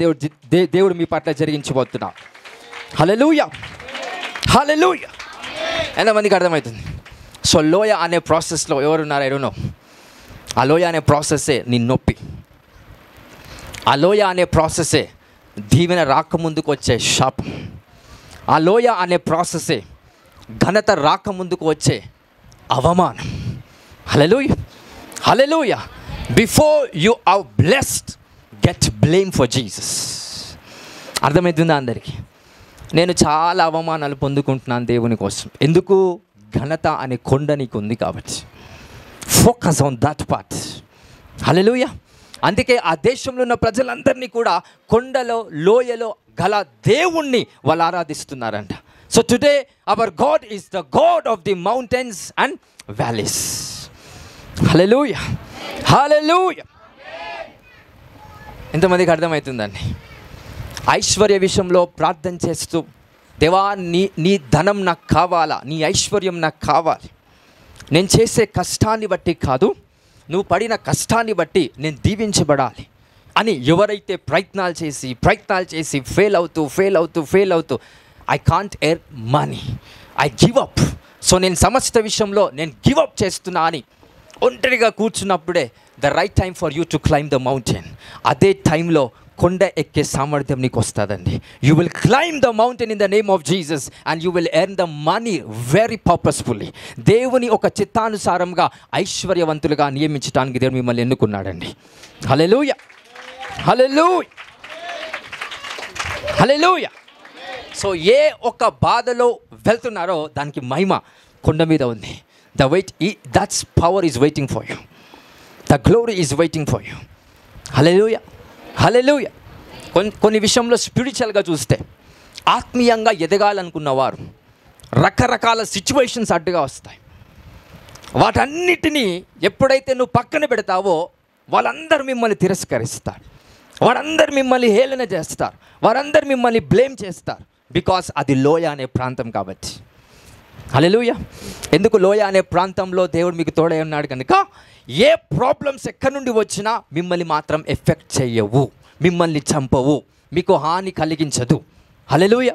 దేవుడు మీ పట్ల జరిగించబోతున్నా. హల్లెలూయా, హల్లెలూయా. ఎంతమందికి అర్థమవుతుంది? సో లోయ అనే ప్రాసెస్లో ఎవరున్నారు? I don't know. ఆ లోయ అనే ప్రాసెస్సే నీ నొప్పి, ఆ లోయ అనే ప్రాసెస్సే దీవెన రాకముందుకు వచ్చే శాపం, ఆ లోయ అనే ప్రాసెస్సే ఘనత రాకముందుకు వచ్చే అవమానం. Hallelujah, hallelujah. Before you are blessed get blame for Jesus. అర్థమవుతుందా అందరికీ? నేను చాలా అవమానాలు పొందుకుంటున్నాను దేవుని కోసం. ఎందుకు? ఘనత అనే కొండ నీకు ఉంది కాబట్టి. Focus on that part. Hallelujah. అందుకే ఆ దేశంలో ఉన్న ప్రజలందరినీ కూడా కొండలో లోయలో గల దేవుణ్ణి వాళ్ళు ఆరాధిస్తున్నారంట. So today our God is the God of the mountains and valleys. Hallelujah, hallelujah. ఎంతమందికి అర్థమవుతుందండి? ఐశ్వర్య విషయంలో ప్రార్థన చేస్తూ, దేవా నీ ధనం నాకు కావాలా, నీ ఐశ్వర్యం నాకు కావాలి, నేను చేసే కష్టాన్ని బట్టి కాదు, నువ్వు పడిన కష్టాన్ని బట్టి నేను దీవించబడాలి అని ఎవరైతే ప్రయత్నాలు చేసి ఫెయిల్ అవుతూ I can't earn money, I give up, so నేను సమస్త విషయంలో నేను గివ్ అప్ చేస్తున్నా అని ఒంటరిగా కూర్చున్నప్పుడే the right time for you to climb the mountain. అదే టైంలో కొండ ఎక్కే సామర్థ్యం నీకు వస్తుందండి. You will climb the mountain in the name of Jesus and you will earn the money very purposefully. దేవుని ఒక చిత్తానుసారంగా ఐశ్వర్యవంతులుగా నియమించడానికి దేవుడు మిమ్మల్ని ఎన్నుకున్నాడండి. హల్లెలూయా, హల్లెలూయా, హల్లెలూయా. సో ఏ ఒక్క బాధలో వెళ్తున్నారో దానికి మహిమ కొండ మీద ఉంది. That's power is waiting for you, the glory is waiting for you. Hallelujah, hallelujah. కొన్ని విషయంలో స్పిరిచువల్గా చూస్తే ఆత్మీయంగా ఎదగాలనుకున్నవారు రకరకాల సిచ్యువేషన్స్ అడ్డుగా వస్తాయి. వాటన్నిటినీ ఎప్పుడైతే నువ్వు పక్కన పెడతావో వాళ్ళందరూ మిమ్మల్ని తిరస్కరిస్తారు, వారందరూ మిమ్మల్ని హేళన చేస్తారు, వారందరూ మిమ్మల్ని బ్లేమ్ చేస్తారు. బికాస్ అది లోయ అనే ప్రాంతం కాబట్టి. హల్లెలూయా. ఎందుకు? లోయ అనే ప్రాంతంలో దేవుడు మీకు తోడై ఉన్నాడు కనుక ఏ ప్రాబ్లమ్స్ ఎక్కడి నుండి వచ్చినా మిమ్మల్ని మాత్రం ఎఫెక్ట్ చేయవు, మిమ్మల్ని చంపవు, మీకు హాని కలిగించదు. హల్లెలూయా.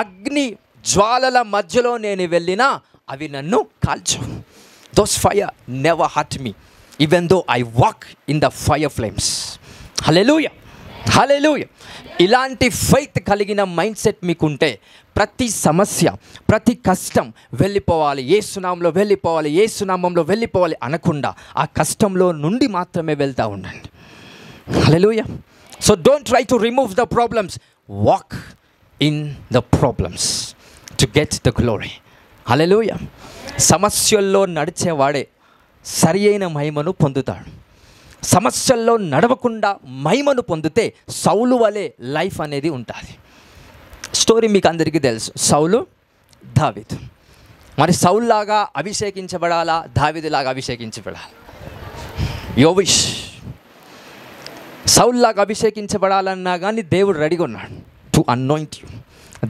అగ్ని జ్వాలల మధ్యలో నేను వెళ్ళినా అవి నన్ను కాల్చవు. Those fire never hurt me even though I walk in the fire flames. Hallelujah, hallelujah. ఇలాంటి ఫెయిత్ కలిగిన మైండ్ సెట్ మీకుంటే ప్రతి సమస్య, ప్రతి కష్టం వెళ్ళిపోవాలి, యేసునామంలో వెళ్ళిపోవాలి, యేసునామంలో వెళ్ళిపోవాలి అనకుండా ఆ కష్టంలో నుండి మాత్రమే వెళ్తూ ఉండండి. Hallelujah. So don't try to remove the problems, walk in the problems to get the glory. Hallelujah. సమస్యల్లో నడిచేవాడే సరి అయిన మహిమను పొందుతాడు. సమస్యల్లో నడవకుండా మహిమను పొందితే సౌలు వలె లైఫ్ అనేది ఉంటుంది. స్టోరీ మీకు అందరికీ తెలుసు, సౌలు దావీదు. మరి సౌలులాగా అభిషేకించబడాలా, దావీదులాగా అభిషేకించబడాలి? Your wish. సౌల్లాగా అభిషేకించబడాలన్నా కానీ దేవుడు రెడీగా ఉన్నాడు టు అనాయింట్ యు.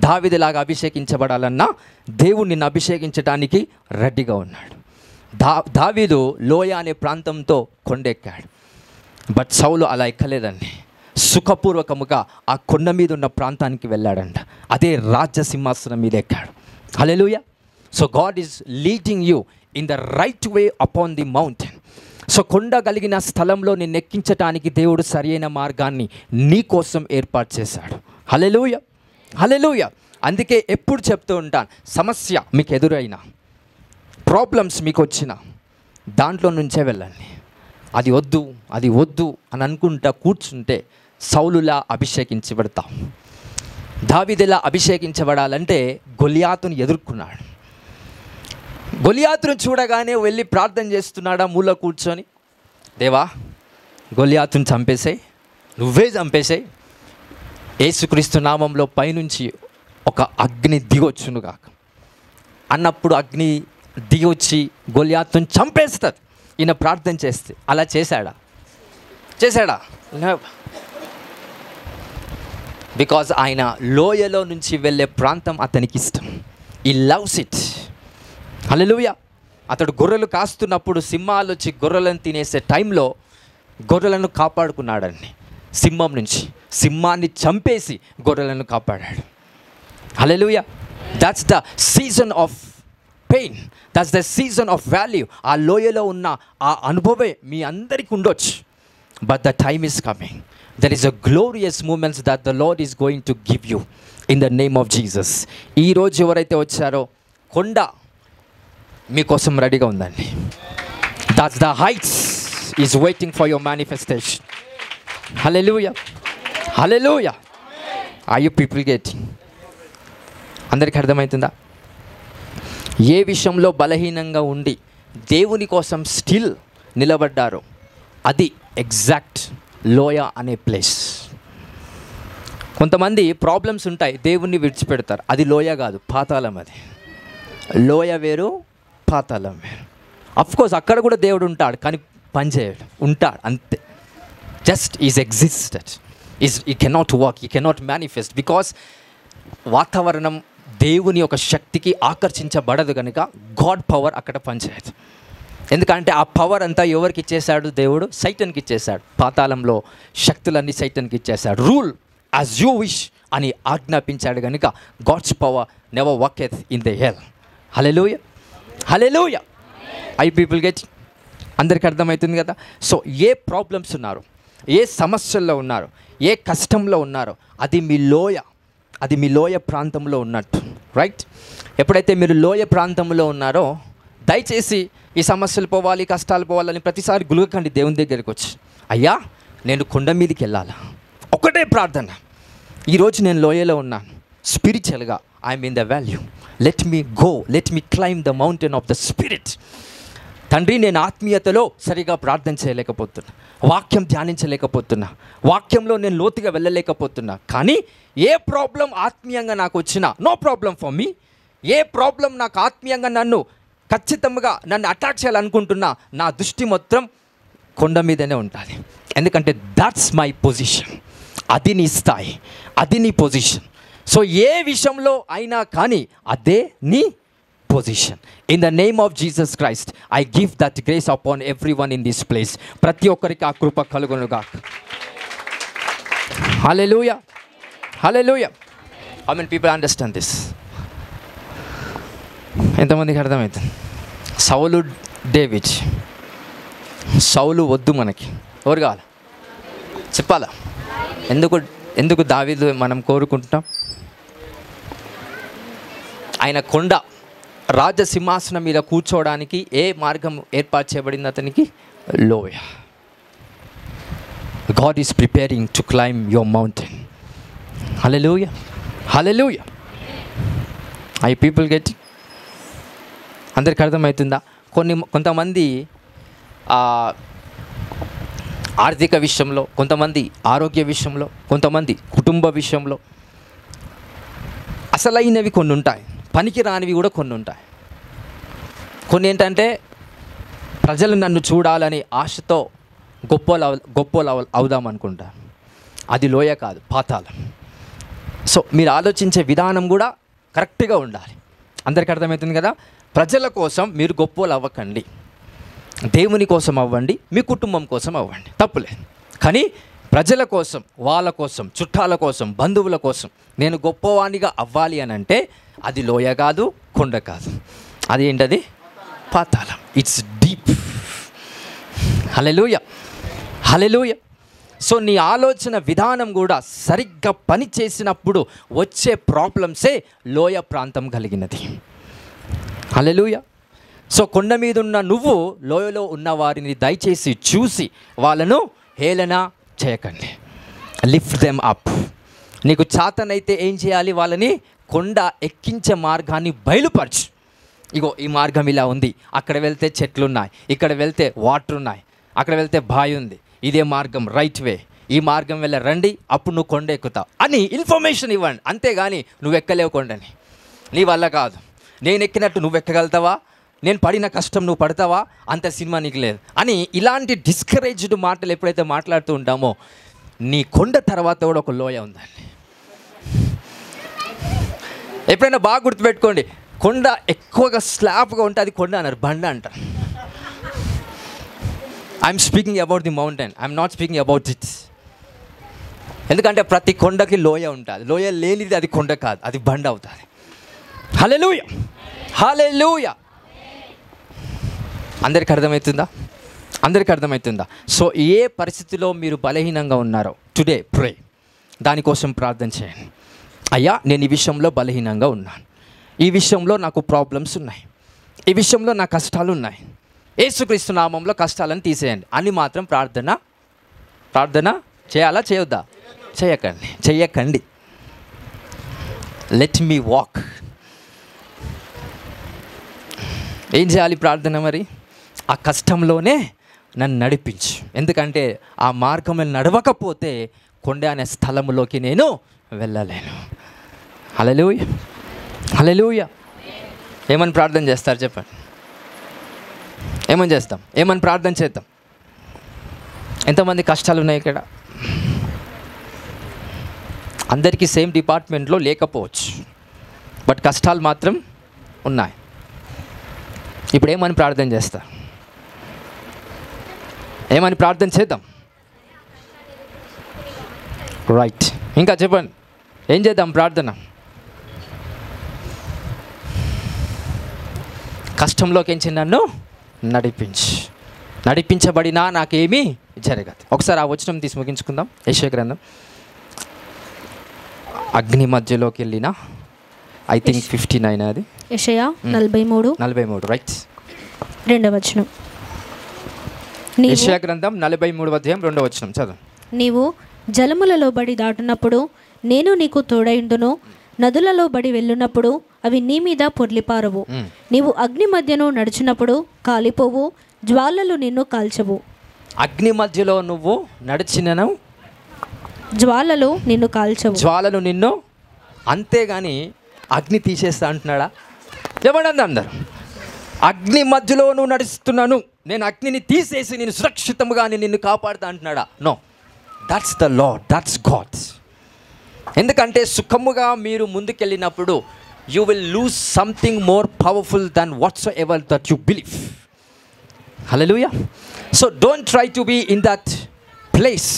దావీదులాగా అభిషేకించబడాలన్నా దేవుడు నిన్ను అభిషేకించడానికి రెడీగా ఉన్నాడు. దావీదు లోయ అనే ప్రాంతంతో కొండెక్కాడు. బట్ సౌలు అలా ఎక్కలేదండి. సుఖపూర్వకముగా ఆ కొండ మీద ఉన్న ప్రాంతానికి వెళ్ళాడంట. అదే రాజ్యసింహాసనం మీద ఎక్కాడు. Hallelujah. So God is leading you in the right way upon the mountain. So కొండ కలిగిన స్థలంలో నిన్ను ఎక్కించడానికి దేవుడు సరైన మార్గాన్ని నీ కోసం ఏర్పాటు చేశాడు. హల్లెలూయా, హల్లెలూయా. అందుకే ఎప్పుడు చెప్తూ ఉంటాను, సమస్య మీకు ఎదురైనా, ప్రాబ్లమ్స్ మీకు వచ్చిన దాంట్లో నుంచే వెళ్ళండి. అది వద్దు అది వద్దు అని అనుకుంటా కూర్చుంటే సౌలులా అభిషేకించబడతాం. దావీదులా అభిషేకించబడాలంటే గొలియాతును ఎదుర్కొన్నాడు. గొలియాతును చూడగానే వెళ్ళి ప్రార్థన చేస్తున్నాడా మూల కూర్చొని, దేవా గొలియాతును చంపేసాయి, నువ్వే చంపేసాయి, యేసుక్రీస్తు నామంలో పైనుంచి ఒక అగ్ని దిగొచ్చును కాక అన్నప్పుడు అగ్ని దిగొచ్చి గొలియాతును చంపేస్తుంది ఈయన ప్రార్థన చేస్తే. అలా చేశాడా? బికాజ్ ఆయన లోయలో నుంచి వెళ్ళే ప్రాంతం అతనికి ఇష్టం. ఈ లవ్స్ ఇట్. హల్లెలూయా. అతడు గొర్రెలు కాస్తున్నప్పుడు సింహాలు వచ్చి గొర్రెలను తినేసే టైంలో గొర్రెలను కాపాడుకున్నాడండి సింహం నుంచి. సింహాన్ని చంపేసి గొర్రెలను కాపాడాడు. Hallelujah. That's the season of pain, that's the season of valley. ఆ లోయలో ఉన్న ఆ అనుభవే మీ అందరికీ ఉండొచ్చు. But the time is coming. There is a glorious moments that the lord is going to give you in the name of Jesus. ఈరోజు ఎవరైతే వచ్చారో కొండ మీకోసం రెడీగా ఉందండి. That's the heights is waiting for your manifestation. Hallelujah, hallelujah. Are you people getting? అందరికీ అర్థమవుతుందా? ఏ విషయంలో బలహీనంగా ఉండి దేవుని కోసం స్టిల్ నిలబడ్డారో అది ఎగ్జాక్ట్ లోయ అనే ప్లేస్. కొంతమంది ప్రాబ్లమ్స్ ఉంటాయి, దేవుణ్ణి విడిచిపెడతారు. అది లోయ కాదు, పాతాళం. అది లోయ వేరు, పాతాళం వేరు. అఫ్కోర్స్ అక్కడ కూడా దేవుడు ఉంటాడు, కానీ పనిచేయడు, ఉంటాడు అంతే. జస్ట్ ఈజ్ ఎగ్జిస్టెడ్, ఈ కెనాట్ వర్క్, ఈ కెనాట్ మేనిఫెస్ట్. బికాస్ వాతావరణం దేవుని యొక్క శక్తికి ఆకర్షించబడదు కనుక గాడ్ పవర్ అక్కడ పనిచేయదు. ఎందుకంటే ఆ పవర్ అంతా ఎవరికి ఇచ్చేశాడు? దేవుడు సైటన్కి ఇచ్చేశాడు. పాతాళంలో శక్తులన్నీ సైటన్కి ఇచ్చేశాడు. రూల్ యాజ్ యూ విష్ అని ఆజ్ఞాపించాడు కనుక God's power never worketh in the hell. Hallelujah, hallelujah. I people get? అందరికీ అర్థమవుతుంది కదా? సో ఏ ప్రాబ్లమ్స్ ఉన్నారో, ఏ సమస్యల్లో ఉన్నారో, ఏ కష్టంలో ఉన్నారో అది మీ లోయ ప్రాంతంలో ఉన్నట్టు, రైట్? ఎప్పుడైతే మీరు లోయ ప్రాంతంలో ఉన్నారో దయచేసి ఈ సమస్యలు పోవాలి, కష్టాలు పోవాలని ప్రతిసారి గులగకండి. దేవుని దగ్గరికి వచ్చి, అయ్యా నేను కొండ మీదకి వెళ్ళాలా, ఒకటే ప్రార్థన. ఈరోజు నేను లోయలో ఉన్నాను, స్పిరిచువల్గా I'm in the valley, let me go, let me climb the mountain of the spirit. తండ్రి, నేను ఆత్మీయతలో సరిగా ప్రార్థన చేయలేకపోతున్నా, వాక్యం ధ్యానించలేకపోతున్నా, వాక్యంలో నేను లోతుగా వెళ్ళలేకపోతున్నా. కానీ ఏ ప్రాబ్లం ఆత్మీయంగా నాకు వచ్చినా నో ప్రాబ్లం ఫర్ మీ. ఏ ప్రాబ్లం నాకు ఆత్మీయంగా ఖచ్చితంగా నన్ను అటాక్ చేయాలనుకుంటున్నా, నా దృష్టి మొత్తం కొండ మీదనే ఉంటుంది. ఎందుకంటే దట్స్ మై పొజిషన్. అది నీ స్థాయి, అది నీ పొజిషన్. సో ఏ విషయంలో అయినా కానీ అదే నీ position. In the name of Jesus Christ I give that grace upon everyone in this place. ప్రతి ఒక్కరికి ఆ కృప కలుగునుగా. Hallelujah, hallelujah. How many people understand this? ఎంతమందికి అర్థమవుతుంది? సౌలు, డేవిడ్. సౌలు వద్దు, మనకి ఎవరు కావాలి చెప్పాలా? ఎందుకు దావీదు మనం కోరుకుంటున్నాం? ఆయన కొండ రాజసింహాసనం మీద కూర్చోవడానికి ఏ మార్గం ఏర్పాటు చేయబడింది అతనికి? లోయ. God is preparing to claim your mountain. Hallelujah, hallelujah. I people get? అందరికి అర్థమవుతుందా? కొంతమంది ఆర్థిక విషయంలో, కొంతమంది ఆరోగ్య విషయంలో, కొంతమంది కుటుంబ విషయంలో అసలైనవి కొన్ని ఉంటాయి, పనికి రానివి కూడా కొన్ని ఉంటాయి. కొన్ని ఏంటంటే ప్రజలు నన్ను చూడాలని ఆశతో గొప్పోలు అవుదాం అనుకుంటారు. అది లోయ కాదు, పాతాళం. సో మీరు ఆలోచించే విధానం కూడా కరెక్ట్గా ఉండాలి. అందరికీ అర్థమవుతుంది కదా. ప్రజల కోసం మీరు గొప్పోలు అవ్వకండి, దేవుని కోసం అవ్వండి, మీ కుటుంబం కోసం అవ్వండి, తప్పులేదు. కానీ ప్రజల కోసం, వాళ్ళ కోసం, చుట్టాల కోసం, బంధువుల కోసం నేను గొప్పవాణిగా అవ్వాలి అని అంటే అది లోయ కాదు, కొండ కాదు, అది ఏంటది? పాతాళం. It's deep. Hallelujah, hallelujah. So నీ ఆలోచన విధానం కూడా సరిగ్గా పని చేసినప్పుడు వచ్చే ప్రాబ్లమ్సే లోయ ప్రాంతం కలిగినది. హల్లెలూయా. సో కొండ మీద ఉన్న నువ్వు లోయలో ఉన్న వారిని దయచేసి చూసి వాళ్ళను హేళన చేయకండి. Lift them up. నీకు చేతనైతే ఏం చేయాలి? వాళ్ళని కొండ ఎక్కించే మార్గాన్ని బయలుపరచు. ఇగో ఈ మార్గం ఇలా ఉంది, అక్కడ వెళ్తే చెట్లు ఉన్నాయి, ఇక్కడ వెళ్తే వాటర్ ఉన్నాయి, అక్కడ వెళ్తే బావి ఉంది, ఇదే మార్గం, రైట్ వే, ఈ మార్గం వెళ్ళ రండి, అప్పుడు నువ్వు కొండ ఎక్కుతావు అని ఇన్ఫర్మేషన్ ఇవ్వండి. అంతేగాని నువ్వు ఎక్కలేవు కొండని, నీ వల్ల కాదు, నేను ఎక్కినట్టు నువ్వు ఎక్కగలుగుతావా, నేను పడిన కష్టం నువ్వు పడతావా, అంత సినిమా నీకు లేదు అని ఇలాంటి డిస్కరేజ్డ్ మాటలు ఎప్పుడైతే మాట్లాడుతూ ఉంటామో నీ కొండ తర్వాత కూడా ఒక లోయ ఉందండి. ఎప్పుడైనా బాగా గుర్తుపెట్టుకోండి, కొండ ఎక్కువగా స్లాబ్గా ఉంటే అది కొండ అన్నారు, బండ అంటారు. I'm speaking about the mountain, I'm not speaking about it. ఎందుకంటే ప్రతి కొండకి లోయ ఉంటుంది, లోయ లేనిది అది కొండ కాదు, అది బండ అవుతుంది. హల్లెలూయా, హల్లెలూయా. అందరికి అర్థమవుతుందా? అందరికి అర్థమవుతుందా? సో ఏ పరిస్థితిలో మీరు బలహీనంగా ఉన్నారో టుడే ప్రే, దానికోసం ప్రార్థన చేయండి. అయ్యా, నేను ఈ విషయంలో బలహీనంగా ఉన్నాను, ఈ విషయంలో నాకు ప్రాబ్లమ్స్ ఉన్నాయి, ఈ విషయంలో నా కష్టాలు ఉన్నాయి, యేసుక్రీస్తు నామంలో కష్టాలను తీసేయండి అని మాత్రం ప్రార్థన చేయాలా, చేయొద్దా? చెయ్యకండి. Let me walk. ఏం చేయాలి ప్రార్థన? మరి ఆ కష్టంలోనే నన్ను నడిపించు. ఎందుకంటే ఆ మార్గం నడవకపోతే కొండ అనే స్థలంలోకి నేను వెళ్ళలేను. హల్లెలూయా, హల్లెలూయా. ఏమని ప్రార్థన చేస్తారు చెప్పండి? ఏమని చేస్తాం? ఏమని ప్రార్థన చేద్దాం? ఎంతమంది కష్టాలు ఉన్నాయి ఇక్కడ? అందరికీ సేమ్ డిపార్ట్మెంట్లో లేకపోవచ్చు, బట్ కష్టాలు మాత్రం ఉన్నాయి. ఇప్పుడు ఏమని ప్రార్థన చేస్తారు? ఏమని ప్రార్థన చేద్దాం? రైట్. ఇంకా చెప్పండి, ఏం చేద్దాం ప్రార్థన? కష్టంలోకి ఎంచి నన్ను నడిపించబడినా నాకేమీ జరగదు. ఒకసారి ఆ వచనం తీసి ముగించుకుందాం. యెషయా గ్రంథం అగ్ని మధ్యలోకి వెళ్ళిన, ఐ థింక్ 59 అది. యెషయా 43 రైట్, 2వ వచనం. యెషయా గ్రంథం 43వ అధ్యాయం 2వ వచనం చదువు. నీవు జలములలో బడి దాటునప్పుడు నేను నీకు తోడైండును, నదులలో బడి వెళ్ళునప్పుడు అవి నీ మీద పొర్లిపారవు. నీవు అగ్ని మధ్యను నడిచినప్పుడు కాలిపోవు, జ్వాలలు నిన్ను కాల్చవు. అగ్ని మధ్యలో నువ్వు నడిచినను జ్వాలలు నిన్ను కాల్చవు. జ్వాలలు నిన్ను, అంతేగాని అగ్ని తీసేస్తా అంటున్నాడా? చెప్పండి అందరు. అగ్ని మధ్యలో నువ్వు నడుస్తున్నాను, నేను అగ్నిని తీసేసి నేను సురక్షితంగా నిన్ను కాపాడుతా అంటున్నాడా? No, that's the lord, that's God. ఎందుకంటే సుఖముగా మీరు ముందుకెళ్ళినప్పుడు you will lose something more powerful than whatsoever that you believe. Hallelujah. So don't try to be in that place.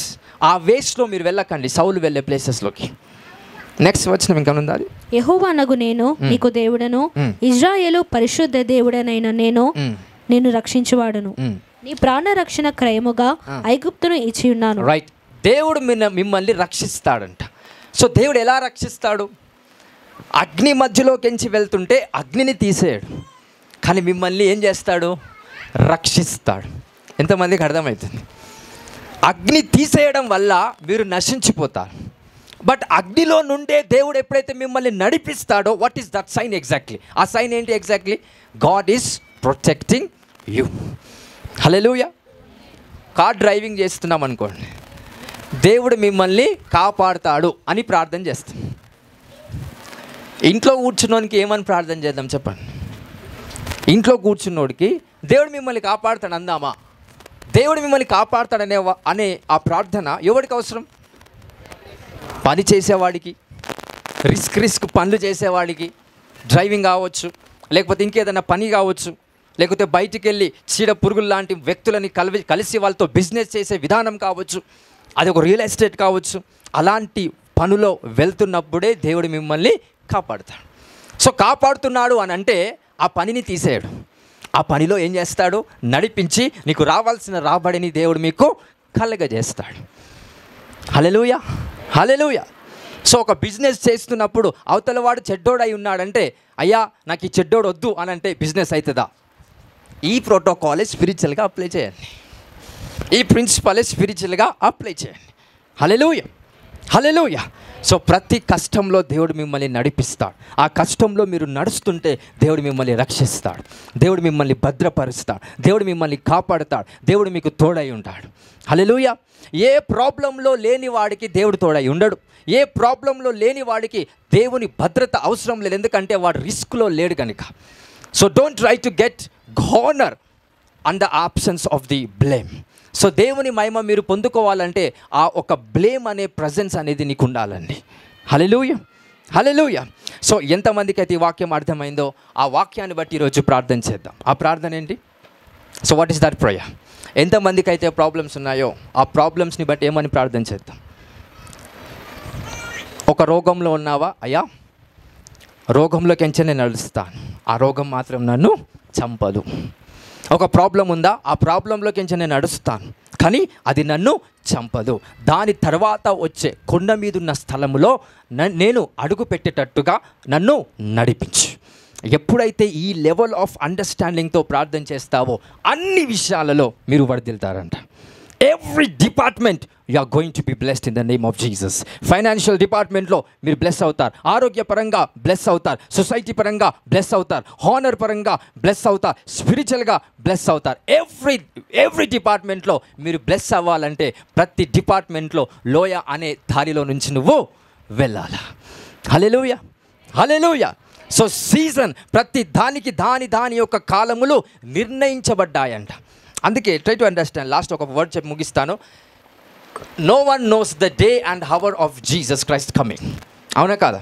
ఆ వేస్లో మీరు వెళ్ళకండి, సౌలు వెళ్ళే ప్లేసెస్లోకి. నెక్స్ట్ వచనం ఇంకా ఉండాలి. యెహోవానగు నేను నీకు దేవుడను, ఇజ్రాయేలు పరిశుద్ధ దేవుడనైన నేను నిన్ను రక్షించువాడును, నీ ప్రాణ రక్షణ క్రయముగా ఐగుప్తును ఇచ్చి ఉన్నాను. రైట్. దేవుడు మిమ్మల్ని రక్షిస్తాడంట. సో దేవుడు ఎలా రక్షిస్తాడు? అగ్ని మధ్యలోకించి వెళ్తుంటే అగ్నిని తీసేయడు, కానీ మిమ్మల్ని ఏం చేస్తాడు? రక్షిస్తాడు. ఎంతమందికి అర్థమవుతుంది? అగ్ని తీసేయడం వల్ల మీరు నశించిపోతారు, బట్ అగ్నిలో నుండే దేవుడు ఎప్పుడైతే మిమ్మల్ని నడిపిస్తాడో, what is that sign exactly? ఆ సైన్ ఏంటి exactly? God is protecting you. Hallelujah. Car driving చేస్తున్నాం అనుకోండి, దేవుడు మిమ్మల్ని కాపాడుతాడు అని ప్రార్థన చేస్తాం. ఇంట్లో కూర్చున్నోడికి ఏమని ప్రార్థన చేద్దాం చెప్పండి? ఇంట్లో కూర్చున్నోడికి దేవుడు మిమ్మల్ని కాపాడుతాడు అందామా? దేవుడు మిమ్మల్ని కాపాడుతాడనే అనే ఆ ప్రార్థన ఎవరికి అవసరం? పని చేసేవాడికి, రిస్క్ పనులు చేసేవాడికి, డ్రైవింగ్ కావచ్చు, లేకపోతే ఇంకేదైనా పని కావచ్చు, లేకపోతే బయటికి వెళ్ళి చీడ పురుగులు లాంటి వ్యక్తులని కలిసి వాళ్ళతో బిజినెస్ చేసే విధానం కావచ్చు, అది ఒక రియల్ ఎస్టేట్ కావచ్చు. అలాంటి పనిలో వెళ్తున్నప్పుడే దేవుడు మిమ్మల్ని కాపాడుతాడు. సో కాపాడుతున్నాడు అని అంటే ఆ పనిని తీసేయడు, ఆ పనిలో ఏం చేస్తాడు? నడిపించి నీకు రావాల్సిన రాబడిని దేవుడు మీకు కలగజేస్తాడు. హల్లెలూయా, హల్లెలూయా. సో ఒక బిజినెస్ చేస్తున్నప్పుడు అవతల వాడు చెడ్డోడై ఉన్నాడంటే, అయ్యా నాకు ఈ చెడ్డోడు వద్దు అని అంటే బిజినెస్ అవుతుందా? ఈ ప్రోటోకాలే స్పిరిచువల్గా అప్లై చేయండి, ఈ ప్రిన్సిపలే స్పిరిచువల్గా అప్లై చేయండి. హల్లెలూయా, హల్లెలూయా. సో ప్రతి కష్టంలో దేవుడు మిమ్మల్ని నడిపిస్తాడు. ఆ కష్టంలో మీరు నడుస్తుంటే దేవుడు మిమ్మల్ని రక్షిస్తాడు, దేవుడు మిమ్మల్ని భద్రపరుస్తాడు, దేవుడు మిమ్మల్ని కాపాడుతాడు, దేవుడు మీకు తోడై ఉంటాడు. హల్లెలూయా. ఏ ప్రాబ్లంలో లేని వాడికి దేవుడు తోడై ఉండడు, ఏ ప్రాబ్లంలో లేని వాడికి దేవుని భద్రత అవసరం లేదు, ఎందుకంటే వాడు రిస్క్లో లేడు కనుక. So don't try to get honour and the absence of the blame. So దేవుని మహిమ మీరు పొందుకోవాలంటే ఆ ఒక బ్లేమ్ అనే ప్రజెన్స్ అనేది నీకు ఉండాలండి. హల్లెలూయా, హల్లెలూయా. సో ఎంతమందికి అయితే ఈ వాక్యం అర్థమైందో ఆ వాక్యాన్ని బట్టి ఈరోజు ప్రార్థన చేద్దాం. ఆ ప్రార్థన ఏంటి? So what is that prayer? ఎంతమందికి అయితే ప్రాబ్లమ్స్ ఉన్నాయో ఆ ప్రాబ్లమ్స్ని బట్టి ఏమని ప్రార్థన చేద్దాం? ఒక రోగంలో ఉన్నావా? అయ్యా రోగంలోకి ఎంచే నేను నడుస్తాను, ఆ రోగం మాత్రం నన్ను చంపదు. ఒక ప్రాబ్లం ఉందా? ఆ ప్రాబ్లంలోకి ఎంచే నేను నడుస్తాను, కానీ అది నన్ను చంపదు. దాని తర్వాత వచ్చే కొండ మీద ఉన్న స్థలములో నేను అడుగు పెట్టేటట్టుగా నన్ను నడిపించు. ఎప్పుడైతే ఈ లెవెల్ ఆఫ్ అండర్స్టాండింగ్తో ప్రార్థన చేస్తావో అన్ని విషయాలలో మీరు వర్ధిల్తారంట. Every department you are going to be blessed in the name of Jesus. Financial డిపార్ట్మెంట్లో మీరు బ్లెస్ అవుతారు, ఆరోగ్యపరంగా బ్లెస్ అవుతారు, సొసైటీ పరంగా బ్లెస్ అవుతారు, హానర్ పరంగా బ్లెస్ అవుతారు, స్పిరిచువల్గా బ్లెస్ అవుతారు. ఎవ్రీ డిపార్ట్మెంట్లో మీరు బ్లెస్ అవ్వాలంటే ప్రతి డిపార్ట్మెంట్లో లోయ అనే దారిలో నుంచి నువ్వు వెళ్ళాలా. హల్లెలూయా, హల్లెలూయా. సో సీజన్ ప్రతి దానికి దాని యొక్క కాలములు నిర్ణయించబడ్డాయంట. అందుకే ట్రై టు అండర్స్టాండ్. లాస్ట్ ఒక వర్డ్ చెప్పి ముగిస్తాను. No one knows the day and hour of Jesus Christ coming. అవునా కాదా?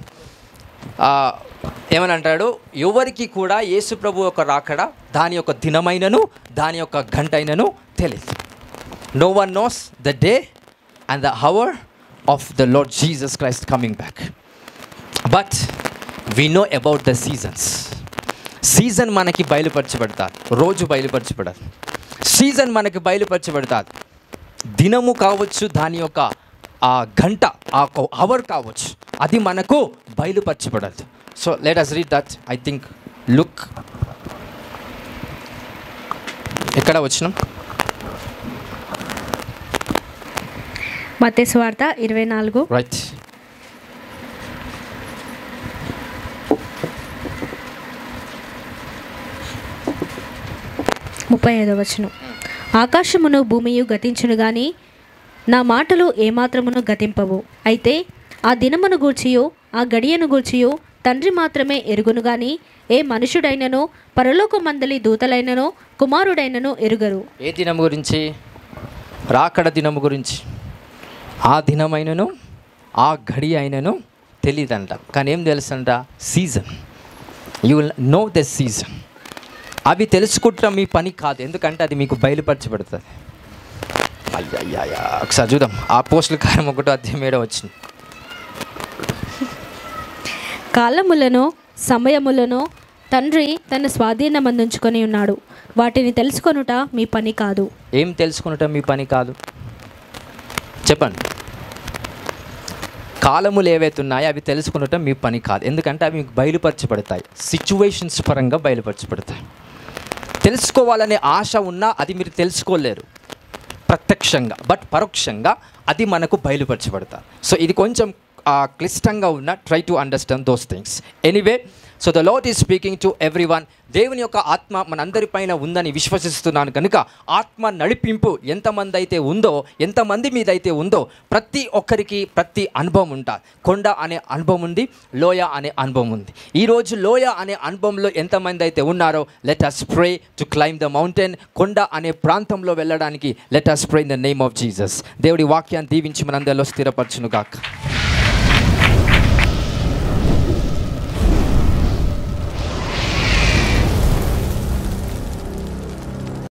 ఏమని అంటాడు? ఎవరికి కూడా యేసు ప్రభు యొక్క రాకడ దాని యొక్క దినమైనను దాని యొక్క గంటైనను తెలియదు. No one knows the day and the hour of the Lord Jesus Christ coming back, but we know about the seasons. Season మనకి బయలుపరచబడతారు, రోజు బయలుపరచబడదు. సీజన్ మనకి బయలుపరచబడతారు, దినము కావచ్చు, దాని యొక్క ఆ గంట, ఆ అవర్ కావచ్చు, అది మనకు బయలుపరచబడదు. So let us read that. I think look ఎక్కడ వచ్చినాం? మత్తయి సువార్త 24 రైట్. 35వ వచనం. ఆకాశమును భూమియు గతించును గాని నా మాటలు ఏమాత్రమును గతింపవు. అయితే ఆ దినమును గూర్చియు ఆ గడియను గూర్చియు తండ్రి మాత్రమే ఎరుగును గాని ఏ మనుషుడైనను పరలోకమందలి దూతలైనను కుమారుడైనను ఎరుగరు. ఏ దినం గురించి? రాకడ దినము గురించి. ఆ దినమైనను ఆ గడి అయినను తెలియదంట, కానీ ఏం తెలుసంట? Season. You will know the season. అవి తెలుసుకుంటాం మీ పని కాదు, ఎందుకంటే అది మీకు బయలుపరచబడుతుంది. అయ్యా ఒకసారి చూద్దాం. ఆ పోస్టుల కారం 1:7 వచ్చింది. కాలములను సమయములను తండ్రి తన స్వాధీనమందుంచుకొని ఉన్నాడు, వాటిని తెలుసుకొనుట మీ పని కాదు. ఏం తెలుసుకొనుట మీ పని కాదు? చెప్పండి. కాలములు ఏవైతే ఉన్నాయో అవి తెలుసుకొనుట మీ పని కాదు, ఎందుకంటే అవి మీకు బయలుపరచబడతాయి, సిచ్యువేషన్స్ పరంగా బయలుపరచబడతాయి. తెలుసుకోవాలనే ఆశ ఉన్నా అది మీరు తెలుసుకోలేరు ప్రత్యక్షంగా, బట్ పరోక్షంగా అది మనకు బయలుపరచబడతారు. సో ఇది కొంచెం క్లిష్టంగా ఉన్న, try to understand those things. Anyway, so the lord is speaking to every one. దేవుని యొక్క ఆత్మ మనందరిపైన ఉందని విశ్వసిస్తున్నాను కనుక ఆత్మ నడిపింపు ఎంతమంది అయితే ఉందో, ఎంతమంది మీద అయితే ఉందో, ప్రతి ఒక్కరికి ప్రతి అనుభవం ఉంటుంది. కొండ అనే అనుభవం ఉంది, లోయ అనే అనుభవం ఉంది. ఈరోజు లోయ అనే అనుభవంలో ఎంతమంది అయితే ఉన్నారో, let us pray to climb the mountain. కొండ అనే ప్రాంతంలో వెళ్ళడానికి let us pray in the name of Jesus. దేవుడి వాక్యాన్ని దీవించి మనందరిలో స్థిరపరచును గాక.